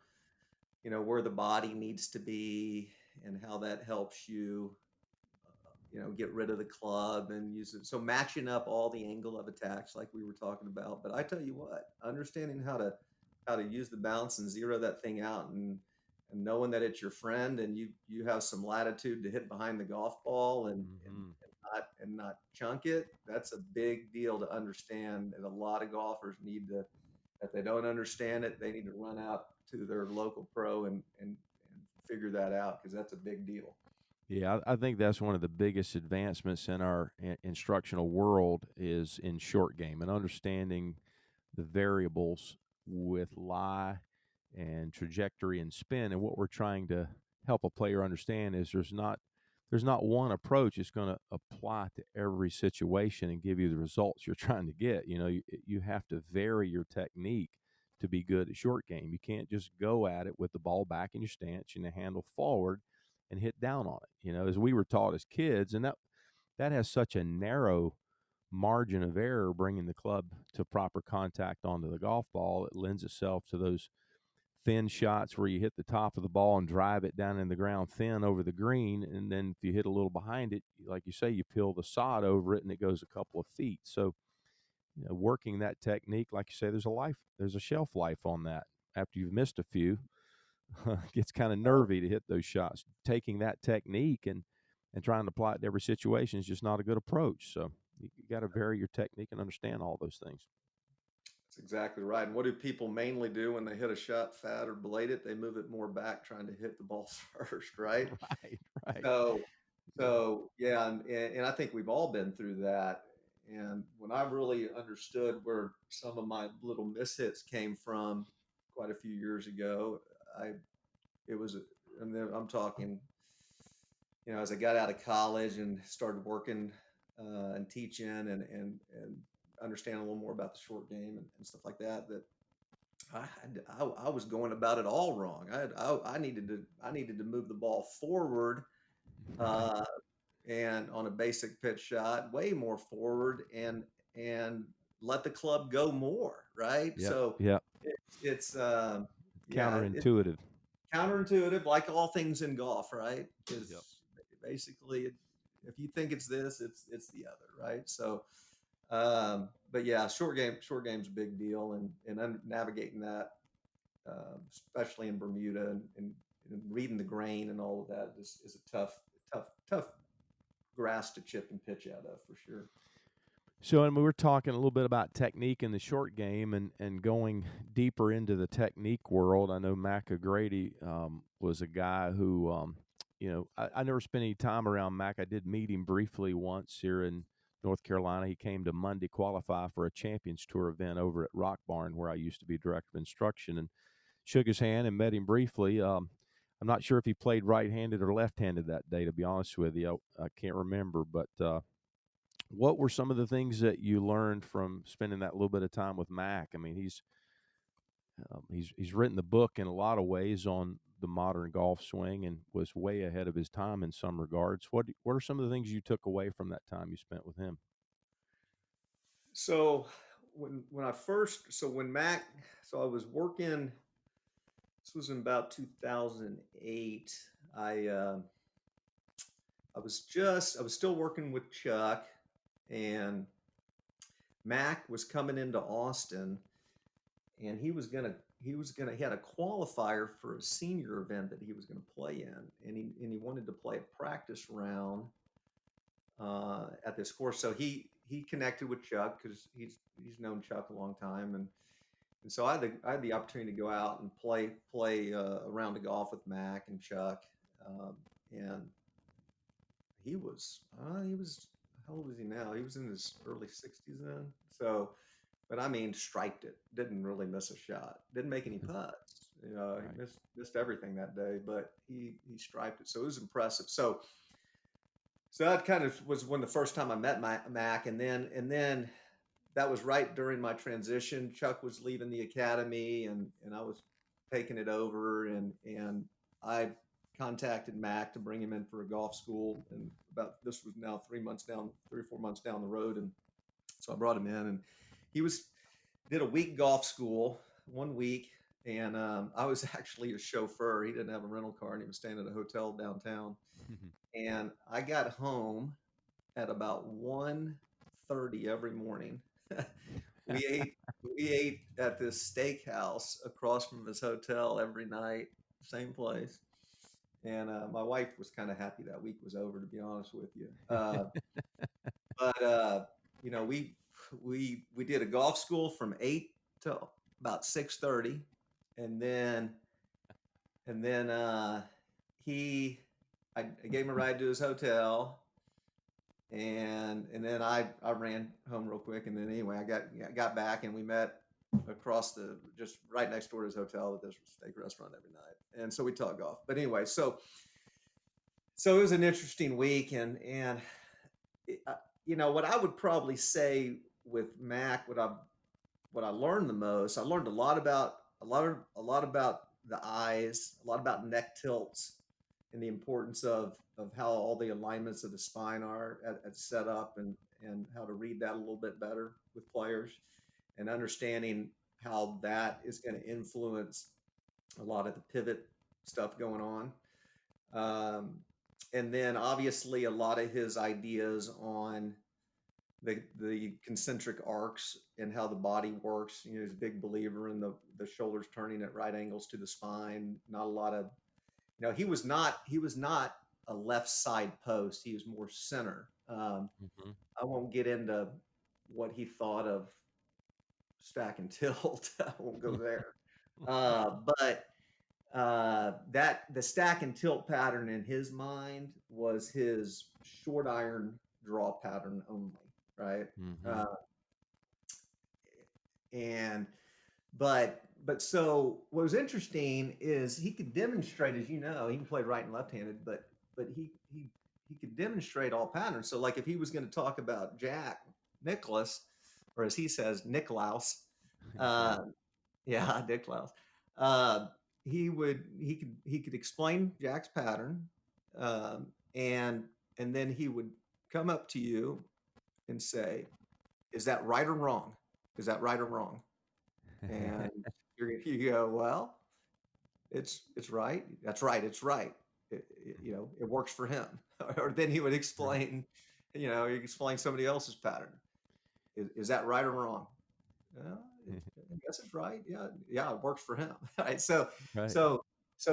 the body needs to be and how that helps you, get rid of the club and use it. So matching up all the angle of attacks like we were talking about. But I tell you what, understanding how to use the bounce and zero that thing out, and knowing that it's your friend and you have some latitude to hit behind the golf ball and not chunk it, that's a big deal to understand. And a lot of golfers if they don't understand it, they need to run out to their local pro and figure that out, because that's a big deal. Yeah, I think that's one of the biggest advancements in our instructional world is in short game and understanding the variables with lie and trajectory and spin. And what we're trying to help a player understand is there's not one approach that's going to apply to every situation and give you the results you're trying to get. You have to vary your technique to be good at short game. You can't just go at it with the ball back in your stance and the handle forward and hit down on it, as we were taught as kids. And that has such a narrow margin of error bringing the club to proper contact onto the golf ball. It lends itself to those thin shots where you hit the top of the ball and drive it down in the ground thin over the green. And then if you hit a little behind it, like you say, you peel the sod over it and it goes a couple of feet. So, working that technique, like you say, there's a shelf life on that. After you've missed a few, it gets kind of nervy to hit those shots. Taking that technique and trying to apply it to every situation is just not a good approach. So you got to vary your technique and understand all those things. That's exactly right. And what do people mainly do when they hit a shot fat or blade it? They move it more back, trying to hit the ball first, right? Right. So yeah, and I think we've all been through that. And when I really understood where some of my little mishits came from quite a few years ago, I'm talking, as I got out of college and started working and teaching and understand a little more about the short game and stuff like that, I was going about it all wrong. I needed to move the ball forward, and on a basic pitch shot, way more forward, and let the club go more, right? Yep. So yep. It's counterintuitive. Counterintuitive, like all things in golf, right? Because Basically, if you think it's this, it's the other, right? So, but yeah, short game's a big deal, and navigating that, especially in Bermuda, and reading the grain and all of that is a tough grass to chip and pitch out of, for sure. So, and we were talking a little bit about technique in the short game, and going deeper into the technique world. I know Mac O'Grady was a guy who, I never spent any time around Mac. I did meet him briefly once here in North Carolina. He came to Monday qualify for a Champions Tour event over at Rock Barn, where I used to be director of instruction, and shook his hand and met him briefly. I'm not sure if he played right-handed or left-handed that day, to be honest with you. I can't remember, but what were some of the things that you learned from spending that little bit of time with Mac? I mean, he's written the book in a lot of ways on the modern golf swing, and was way ahead of his time in some regards. What are some of the things you took away from that time you spent with him? So when Mac, I was working. This was in about 2008. I was still working with Chuck, and Mac was coming into Austin, and he had a qualifier for a senior event that he was going to play in, and he wanted to play a practice round at this course. So he connected with Chuck, because he's known Chuck a long time, and so I had the opportunity to go out and play a round of golf with Mac and Chuck, and he was how old is he now? He was in his early 60s then. So, but I mean, striped it. Didn't really miss a shot. Didn't make any putts. Right. He missed everything that day, but he striped it. So it was impressive. So that kind of was when the first time I met Mac, and then that was right during my transition. Chuck was leaving the academy, and I was taking it over, and I contacted Mac to bring him in for a golf school, and this was now 3 or 4 months down the road, and so I brought him in, and he did a week golf school, 1 week, and I was actually his chauffeur. He didn't have a rental car, and he was staying at a hotel downtown, and I got home at about 1:30 every morning. we ate at this steakhouse across from his hotel every night, same place. And my wife was kind of happy that week was over, to be honest with you. But we did a golf school from 8 to about 6:30, and then I gave him a ride to his hotel, and then I ran home real quick, and then anyway I got back, and we met across just right next door to his hotel at this steak restaurant every night, and so we talked golf. But anyway, so it was an interesting week, and what I would probably say with Mac, what I learned the most, I learned a lot about the eyes, a lot about neck tilts, and the importance of how all the alignments of the spine are at setup, and how to read that a little bit better with players, and understanding how that is going to influence a lot of the pivot stuff going on. And then obviously a lot of his ideas on the concentric arcs and how the body works. He's a big believer in the shoulders turning at right angles to the spine. Not a lot of, he was not a left side post. He was more center. I won't get into what he thought of stack and tilt. I won't go there. But the stack and tilt pattern in his mind was his short iron draw pattern only, right? But so what was interesting is he could demonstrate, as you know, he can play right and left-handed, but he could demonstrate all patterns. So like if he was going to talk about Jack Nicklaus, or as he says, Nicklaus, Nicklaus, he could explain Jack's pattern, and then he would come up to you and say, "Is that right or wrong? Is that right or wrong?" And you go, "Well, it's right. That's right. It's right." it works for him. Or then he would explain, he explain somebody else's pattern. Is that right or wrong? Well, I guess it's right. Yeah, it works for him. Right. Right. So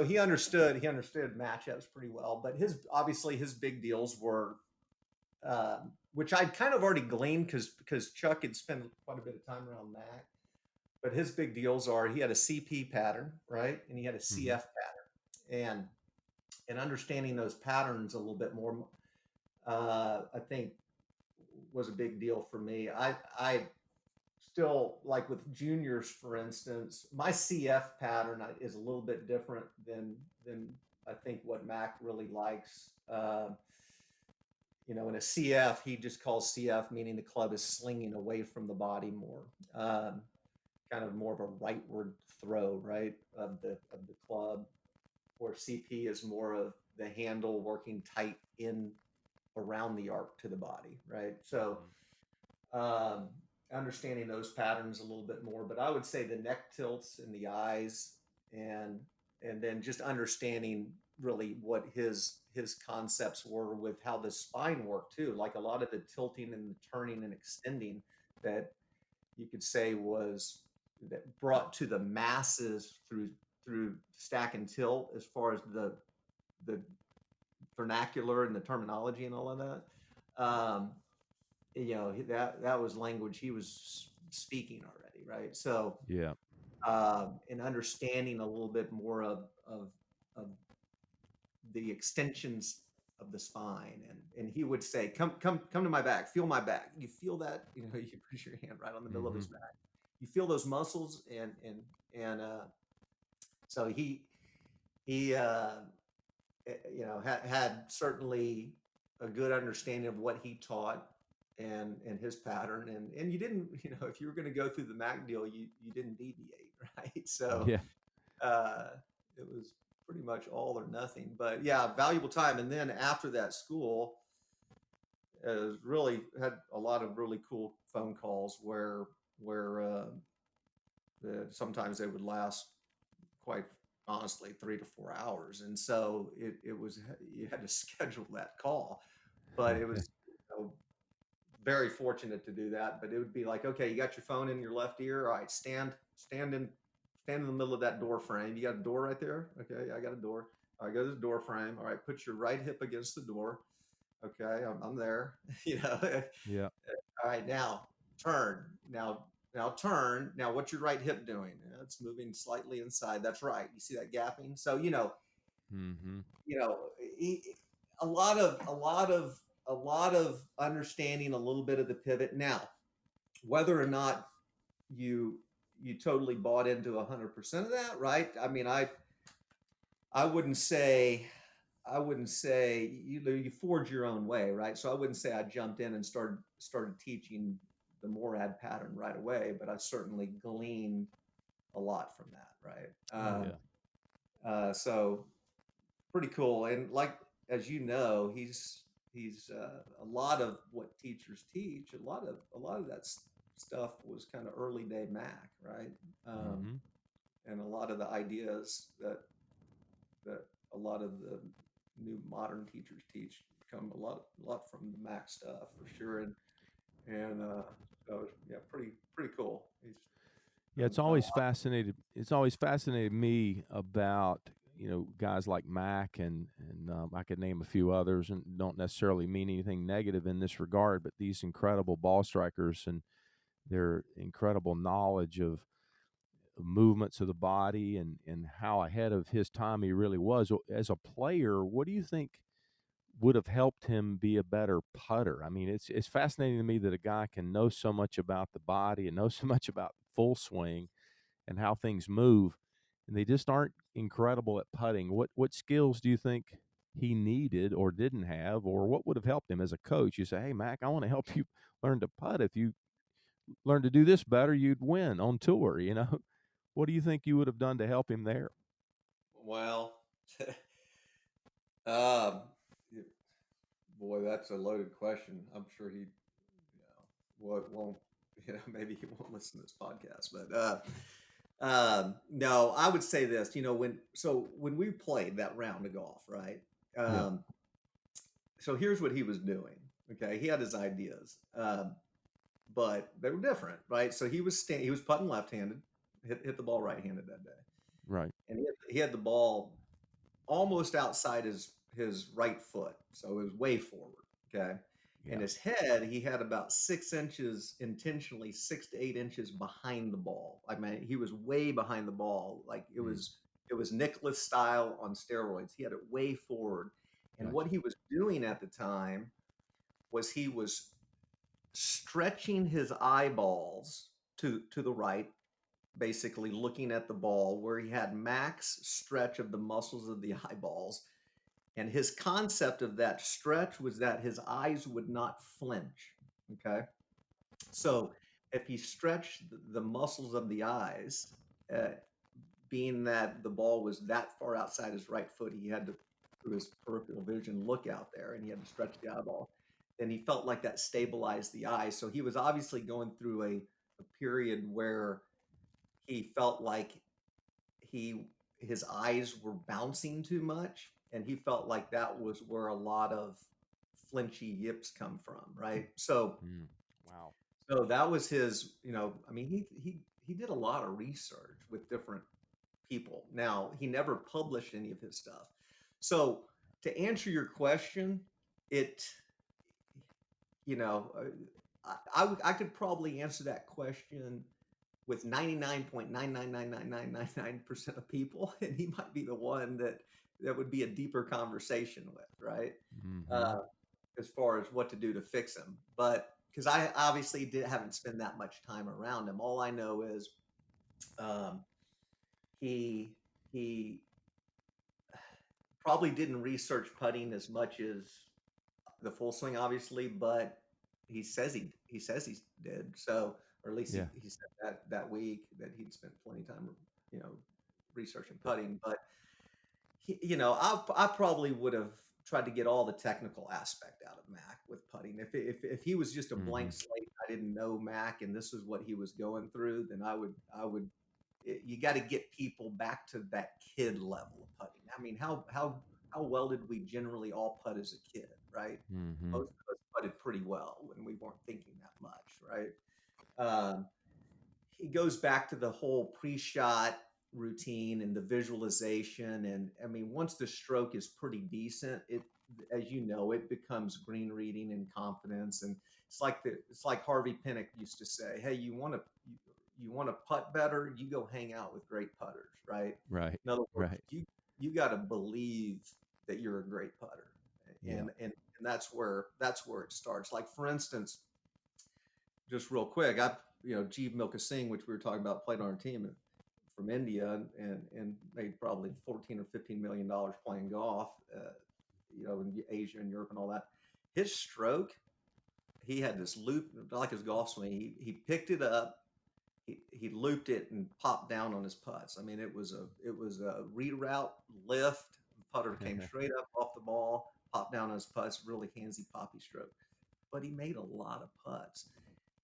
he understood matchups pretty well, but obviously his big deals were, which I'd kind of already gleaned because Chuck had spent quite a bit of time around Mac. But his big deals are he had a CP pattern, right, and he had a CF pattern, and understanding those patterns a little bit more, I think, was a big deal for me. I still, like with juniors, for instance, my CF pattern is a little bit different than I think what Mac really likes. In a CF, he just calls CF, meaning the club is slinging away from the body more, kind of more of a rightward throw, right, of the club, where CP is more of the handle working tight in around the arc to the body, right? So, understanding those patterns a little bit more, but I would say the neck tilts and the eyes, and then just understanding really what his concepts were with how the spine worked too, like a lot of the tilting and the turning and extending that you could say was that brought to the masses through stack and tilt, as far as the vernacular and the terminology and all of that. That was language he was speaking already, right? So Yeah. and understanding a little bit more of the extensions of the spine, and he would say, come to my back, feel my back. You feel that, you put your hand right on the middle of his back. You feel those muscles, and so he had certainly a good understanding of what he taught and his pattern, and you didn't, if you were going to go through the Mac deal, you didn't deviate, right? So Yeah. it was pretty much all or nothing. But yeah, valuable time. And then after that school, really had a lot of really cool phone calls where sometimes they would last, quite honestly, 3 to 4 hours. And so it was, you had to schedule that call, but it was very fortunate to do that. But it would be like, okay, you got your phone in your left ear. All right, stand in the middle of that door frame. You got a door right there? Okay, I got a door. All right, go to the door frame. All right, put your right hip against the door. Okay, I'm there. Yeah. All right, now turn. Now turn. Now what's your right hip doing? It's moving slightly inside. That's right. You see that gapping? So Mm-hmm. a lot of understanding a little bit of the pivot. Now, whether or not you totally bought into 100% of that, right? I mean, I wouldn't say you forge your own way, right? So I wouldn't say I jumped in and started teaching the Morad pattern right away, but I certainly gleaned a lot from that, right? So pretty cool. And like, as you know, he's a lot of what teachers teach. A lot of that stuff was kind of early day Mac, right? And a lot of the ideas that a lot of the new modern teachers teach come a lot from the Mac stuff, for sure. And so yeah, pretty cool. Yeah, it's always fascinated. It's always fascinated me about guys like Mac and I could name a few others, and don't necessarily mean anything negative in this regard, but these incredible ball strikers and their incredible knowledge of movements of the body and how ahead of his time he really was as a player. What do you think would have helped him be a better putter? I mean, it's fascinating to me that a guy can know so much about the body and know so much about full swing and how things move, and they just aren't incredible at putting. What skills do you think he needed or didn't have, or what would have helped him as a coach? You say, hey, Mac, I want to help you learn to putt. If you learn to do this better, you'd win on tour, What do you think you would have done to help him there? Well, um, boy, that's a loaded question. I'm sure he, won't, maybe he won't listen to this podcast, but No, I would say this, when we played that round of golf, right? Yeah. Um, so here's what he was doing. Okay. He had his ideas, but they were different, right? So he was putting left-handed, hit the ball right-handed that day. Right. And he had the ball almost outside his right foot. So it was way forward. Okay. And Yeah. his head, he had about 6 inches intentionally, 6 to 8 inches behind the ball. I mean, he was way behind the ball. Like Mm. it was Nicholas style on steroids. He had it way forward. And what Gotcha. he was doing at the time was he was stretching his eyeballs to the right, basically looking at the ball where he had max stretch of the muscles of the eyeballs. And his concept of that stretch was that his eyes would not flinch. Okay. So if he stretched the muscles of the eyes, uh, being that the ball was that far outside his right foot, he had to, through his peripheral vision, look out there and he had to stretch the eyeball. Then he felt like that stabilized the eye. So he was obviously going through a period where he felt like his eyes were bouncing too much, and he felt like that was where a lot of flinchy yips come from, right? Mm. Wow. So that was his, I mean, he did a lot of research with different people. Now, he never published any of his stuff. So to answer your question, it you know, I could probably answer that question with 99.9999999% of people, and he might be the one that would be a deeper conversation with, right? Mm-hmm. Uh, as far as what to do to fix him, but because I obviously haven't spent that much time around him, all I know is um, he he probably didn't research putting as much as the full swing, obviously, but he says he did. So, or at least Yeah. he said that week that he'd spent plenty of time, you know, researching putting. But I probably would have tried to get all the technical aspect out of Mac with putting. If he was just a Mm-hmm. blank slate, I didn't know Mac, and this is what he was going through, then I would. You got to get people back to that kid level of putting. I mean, how well did we generally all putt as a kid, right? Mm-hmm. Most of us putted pretty well when we weren't thinking that much, right? Um, he goes back to the whole pre-shot routine and the visualization, and I mean, once the stroke is pretty decent, it, as you know, it becomes green reading and confidence, and it's like Harvey Pinnock used to say, hey, you want to putt better, you go hang out with great putters, right? Right. In other words, Right. you got to believe that you're a great putter, Yeah. and that's where it starts. Like, for instance, just real quick, Jeev Milka Singh, which we were talking about, played on our team from India and made probably 14 or 15 million dollars playing golf, in Asia and Europe and all that. His stroke, he had this loop like his golf swing. He picked it up, he looped it and popped down on his putts. I mean, it was a reroute lift. The putter came straight up off the ball, popped down on his putts, really handsy poppy stroke. But he made a lot of putts,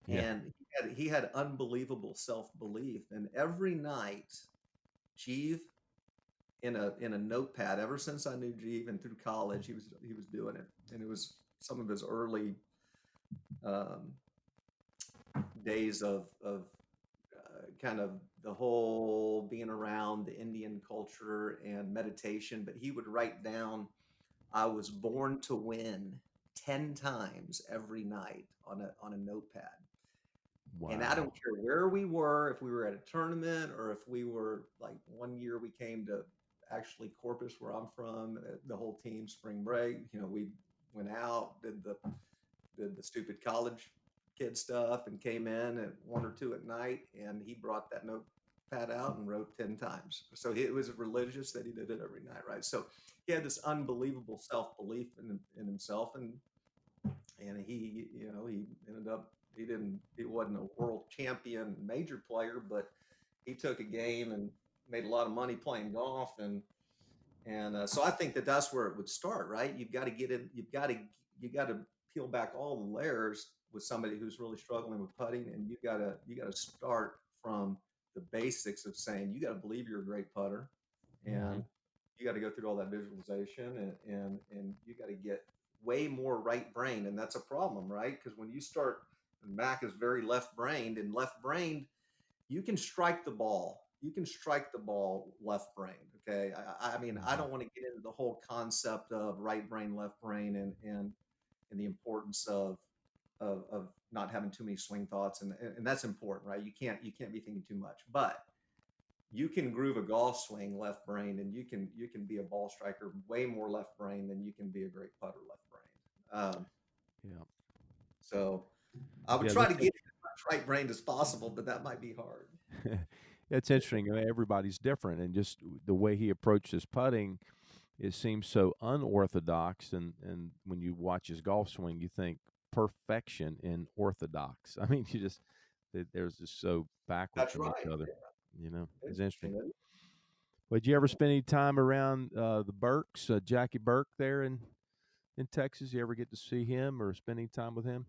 Yeah. and he had unbelievable self belief. And every night, Jeev, in a notepad, ever since I knew Jeev and through college, he was doing it, and it was some of his early um, days of kind of the whole being around the Indian culture and meditation. But he would write down, "I was born to win" 10 times every night on a notepad. And I don't Wow. care where we were, if we were at a tournament or if we were, like, one year we came to actually Corpus, where I'm from, the whole team, spring break, we went out, did the stupid college kid stuff and came in at 1 or 2 at night, and he brought that notepad out and wrote 10 times. So it was religious that he did it every night, right? So he had this unbelievable self-belief in himself, and he ended up, he wasn't a world champion major player, but he took a game and made a lot of money playing golf, and so I think that's where it would start, right? You've got to get in, you got to peel back all the layers with somebody who's really struggling with putting, and you got to start from basics of saying you got to believe you're a great putter, and you got to go through all that visualization, and you got to get way more right brain, and that's a problem, right? Because when you start, Mac is very left brained, and left brained, you can strike the ball. You can strike the ball left brain. Okay. I mean, I don't want to get into the whole concept of right brain, left brain, and the importance of not having too many swing thoughts, and that's important, right? You can't be thinking too much, but you can groove a golf swing left brain, and you can be a ball striker way more left brain than you can be a great putter left brain. Yeah. So I would try to get as much right brained as possible, but that might be hard. It's interesting. I mean, everybody's different, and just the way he approached his putting, it seems so unorthodox. And when you watch his golf swing, you think perfection in orthodox. I mean, there's just so backwards from each other. You know, it's interesting. Well, did you ever spend any time around the Burks, Jackie Burke there in Texas? You ever get to see him or spend any time with him?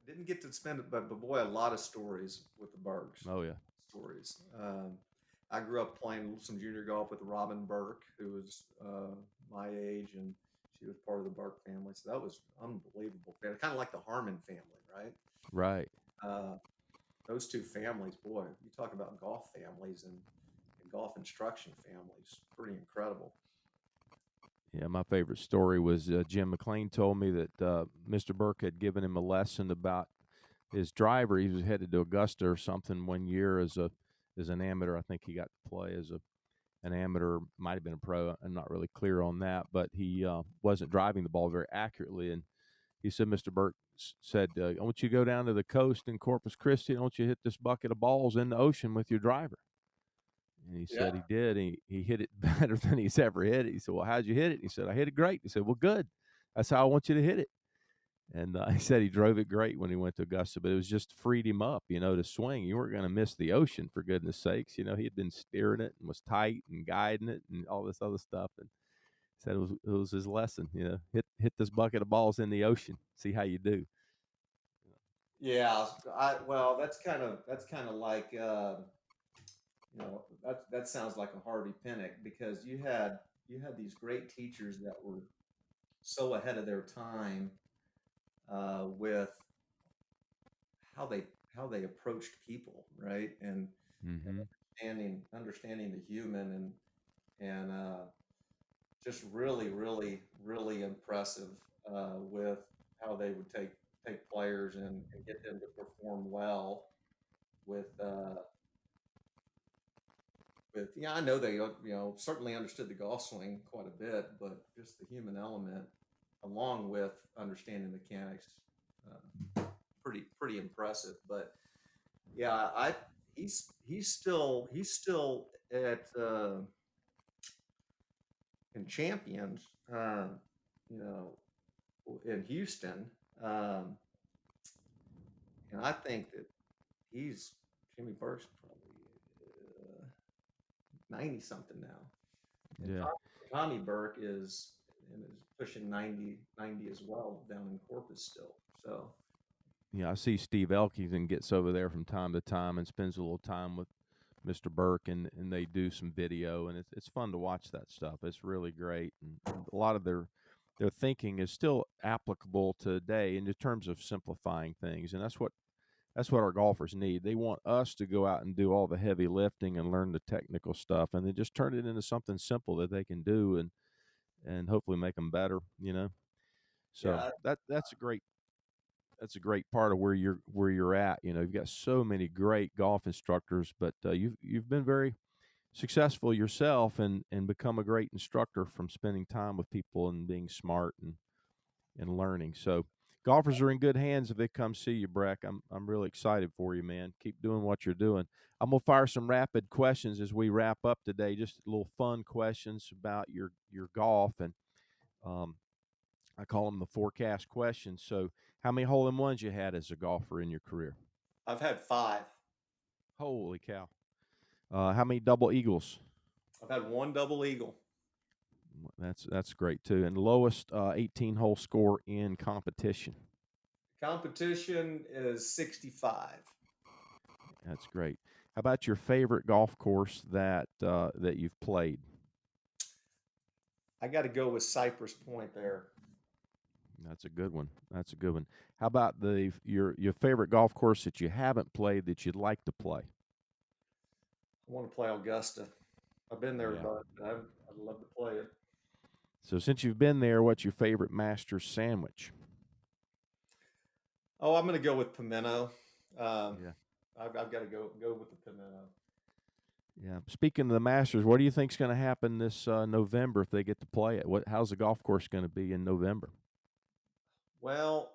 Didn't get to spend it, but boy, a lot of stories with the Burks. Oh yeah, stories. I grew up playing some junior golf with Robin Burke, who was my age, and she was part of the Burke family. So that was unbelievable. Kind of like the Harmon family, right? Right. Those two families, boy, you talk about golf families and golf instruction families, pretty incredible. Yeah, my favorite story was Jim McLean told me that Mr. Burke had given him a lesson about his driver. He was headed to Augusta or something one year as an amateur. I think he got to play as an amateur, might have been a pro. I'm not really clear on that, but he wasn't driving the ball very accurately. And he said, Mr. Burke said, I want you to go down to the coast in Corpus Christi. I want you to hit this bucket of balls in the ocean with your driver. And he said he did. He hit it better than he's ever hit it. He said, well, how'd you hit it? He said, I hit it great. He said, well, good. That's how I want you to hit it. And he said he drove it great when he went to Augusta, but it was just freed him up, to swing. You weren't going to miss the ocean, for goodness sakes. He had been steering it and was tight and guiding it and all this other stuff. And said it was his lesson, hit this bucket of balls in the ocean, see how you do. Yeah. Well, that's kind of like, that sounds like a Harvey Pinnock, because you had these great teachers that were so ahead of their time with how they approached people, right? And understanding the human, and just really, really, really impressive with how they would take players and get them to perform well with I know they certainly understood the golf swing quite a bit, but just the human element along with understanding mechanics, pretty impressive. But yeah, he's still at in Champions, in Houston, and I think that Jimmy Burke's probably 90 something now. And yeah. Tommy Burke is pushing 90 as well down in Corpus still. So yeah, I see Steve Elkington gets over there from time to time and spends a little time with Mr. Burke, and they do some video, and it's fun to watch that stuff. It's really great, and a lot of their thinking is still applicable today in terms of simplifying things, and that's what our golfers need. They want us to go out and do all the heavy lifting and learn the technical stuff, and then just turn it into something simple that they can do and hopefully make them better, So yeah, that's a great part of where you're at. You've got so many great golf instructors, but you've been very successful yourself and become a great instructor from spending time with people and being smart and learning. So golfers are in good hands if they come see you, Brech. I'm really excited for you, man. Keep doing what you're doing. I'm gonna fire some rapid questions as we wrap up today. Just little fun questions about your golf, and I call them the forecast questions. So, how many hole-in-ones you had as a golfer in your career? I've had 5. Holy cow! How many double eagles? I've had 1 double eagle. That's great too. And lowest 18-hole score in competition? Competition is 65. That's great. How about your favorite golf course that you've played? I got to go with Cypress Point there. That's a good one. That's a good one. How about your favorite golf course that you haven't played that you'd like to play? I want to play Augusta. I've been there, Yeah. but I'd love to play it. So since you've been there, what's your favorite Masters sandwich? Oh, I'm going to go with pimento. Yeah. I've got to go with the pimento. Yeah. Speaking of the Masters, what do you think's going to happen this November if they get to play it? How's the golf course going to be in November? Well,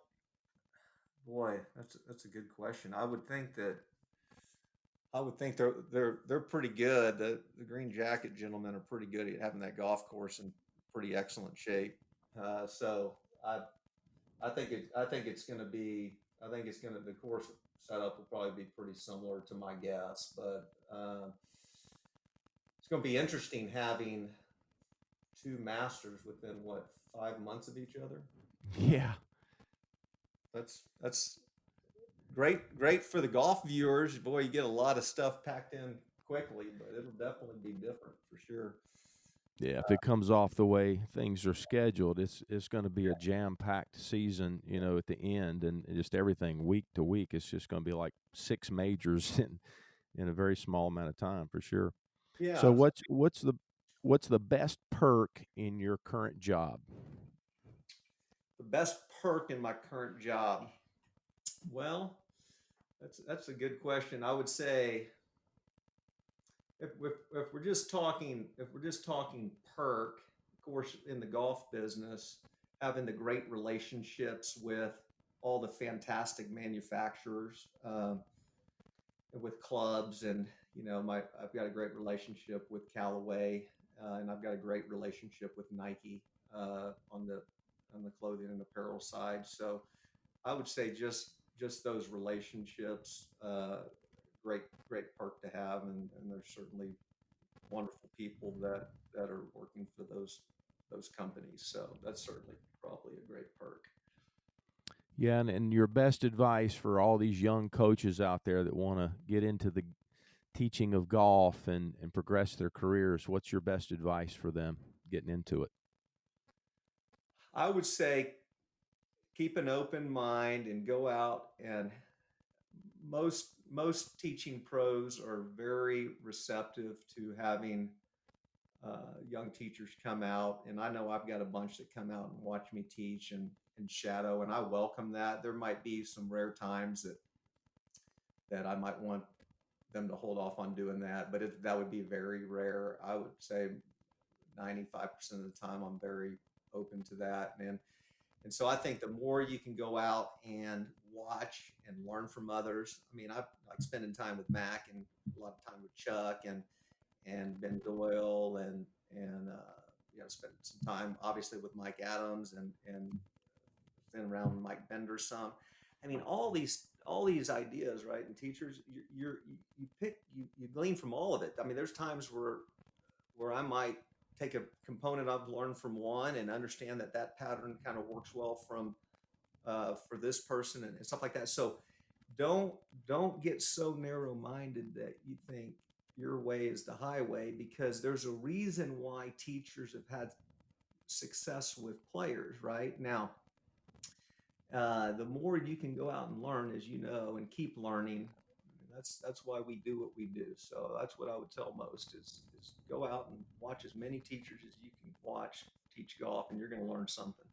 boy, that's a good question. I would think they're pretty good. The Green Jacket gentlemen are pretty good at having that golf course in pretty excellent shape. So I think it's going to be the course setup will probably be pretty similar to my guess, but it's going to be interesting having two Masters within 5 months of each other. Yeah. That's great for the golf viewers. Boy, you get a lot of stuff packed in quickly, but it'll definitely be different for sure. Yeah, if it comes off the way things are scheduled, it's going to be a jam-packed season, at the end, and just everything week to week. It's just going to be like 6 majors in a very small amount of time, for sure. Yeah. So what's the best perk in your current job? The best perk in my current job? Well, that's a good question. I would say if we're just talking perk, of course, in the golf business, having the great relationships with all the fantastic manufacturers, with clubs, and I've got a great relationship with Callaway, and I've got a great relationship with Nike on the clothing and apparel side. So I would say just those relationships, great perk to have, and there's certainly wonderful people that are working for those companies. So that's certainly probably a great perk. Yeah, and your best advice for all these young coaches out there that want to get into the teaching of golf and progress their careers, what's your best advice for them getting into it? I would say keep an open mind and go out, and most teaching pros are very receptive to having young teachers come out, and I know I've got a bunch that come out and watch me teach and shadow, and I welcome that. There might be some rare times that I might want them to hold off on doing that, but that would be very rare. I would say 95% of the time I'm very open to that, and so I think the more you can go out and watch and learn from others. I mean, I like spending time with Mac and a lot of time with Chuck and Ben Doyle, and spent some time obviously with Mike Adams, and been around Mike Bender some. I mean, all these ideas, right? And teachers, you glean from all of it. I mean, there's times where I might take a component I've learned from one and understand that pattern kind of works well for this person and stuff like that. So don't get so narrow-minded that you think your way is the highway, because there's a reason why teachers have had success with players. Right now, the more you can go out and learn, as you know, and keep learning, that's why we do what we do. So that's what I would tell most is go out and watch as many teachers as you can watch teach golf, and you're going to learn something.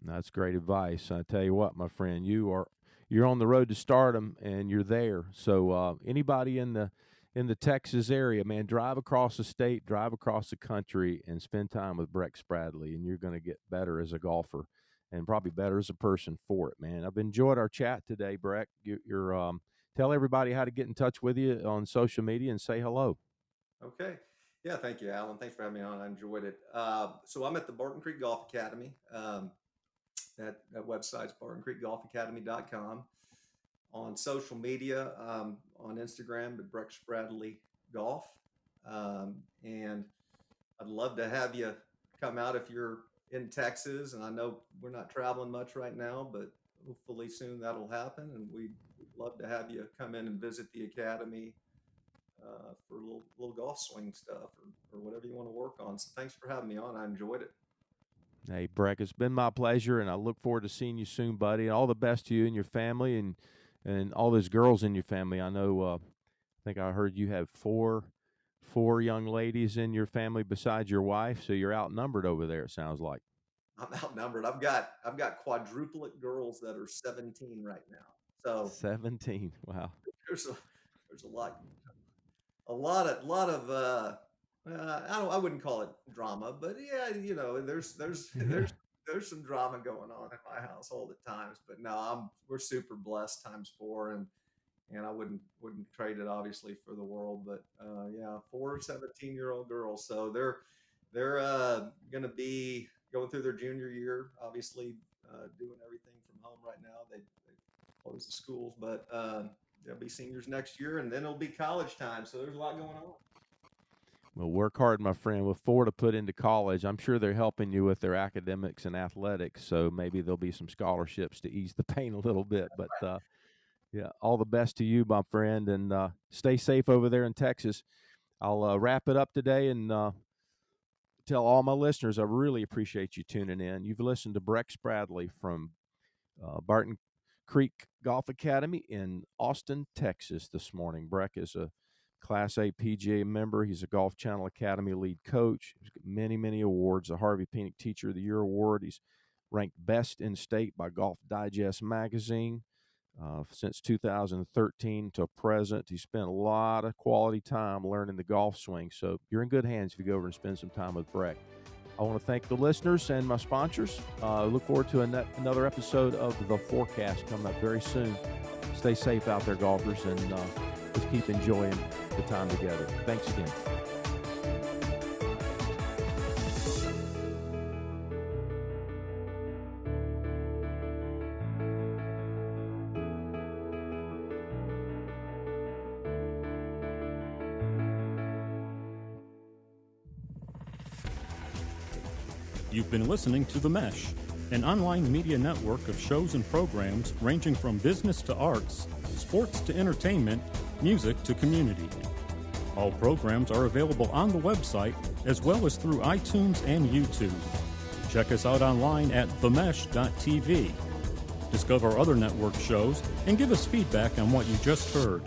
That's great advice. I tell you what, my friend, you're on the road to stardom, and you're there. So anybody in the Texas area, man, drive across the state, drive across the country, and spend time with Brech Spradley, and you're going to get better as a golfer and probably better as a person for it, man. I've enjoyed our chat today, Brech. You're tell everybody how to get in touch with you on social media and say hello. Okay. Yeah, thank you, Alan. Thanks for having me on. I enjoyed it. So I'm at the Barton Creek Golf Academy. That website's bartoncreekgolfacademy.com. On social media, on Instagram at Brech Spradley Golf. And I'd love to have you come out if you're in Texas. And I know we're not traveling much right now, but hopefully soon that'll happen. And we'd love to have you come in and visit the academy for little golf swing stuff or whatever you want to work on. So thanks for having me on. I enjoyed it. Hey, Brech, it's been my pleasure, and I look forward to seeing you soon, buddy. All the best to you and your family and all those girls in your family. I know, I think I heard you have four young ladies in your family besides your wife, so you're outnumbered over there, it sounds like. I'm outnumbered. I've got quadruplet girls that are 17 right now. So 17. Wow. there's a lot of I wouldn't call it drama, but yeah, there's some drama going on in my household at times. But no, we're super blessed times 4, and I wouldn't trade it obviously for the world. But yeah, 4 17-year-old girls. So they're going to be going through their junior year, obviously doing everything from home right now. They close the schools, but they'll be seniors next year, and then it'll be college time. So there's a lot going on. Well, work hard, my friend. With 4 to put into college, I'm sure they're helping you with their academics and athletics, so maybe there'll be some scholarships to ease the pain a little bit. But, yeah, all the best to you, my friend, and stay safe over there in Texas. I'll wrap it up today and tell all my listeners I really appreciate you tuning in. You've listened to Brech Spradley from Barton Creek Golf Academy in Austin, Texas this morning. Brech is a Class A PGA member. He's a Golf Channel Academy lead coach. He's got many, many awards. The Harvey Penick Teacher of the Year award. He's ranked best in state by Golf Digest magazine since 2013 to present. He spent a lot of quality time learning the golf swing. So you're in good hands if you go over and spend some time with Brech. I want to thank the listeners and my sponsors. Look forward to another episode of The Forecast coming up very soon. Stay safe out there, golfers, and let's keep enjoying the time together. Thanks again. You've been listening to The Mesh, an online media network of shows and programs ranging from business to arts, sports to entertainment, music to community. All programs are available on the website as well as through iTunes and YouTube. Check us out online at themesh.tv. Discover other network shows and give us feedback on what you just heard.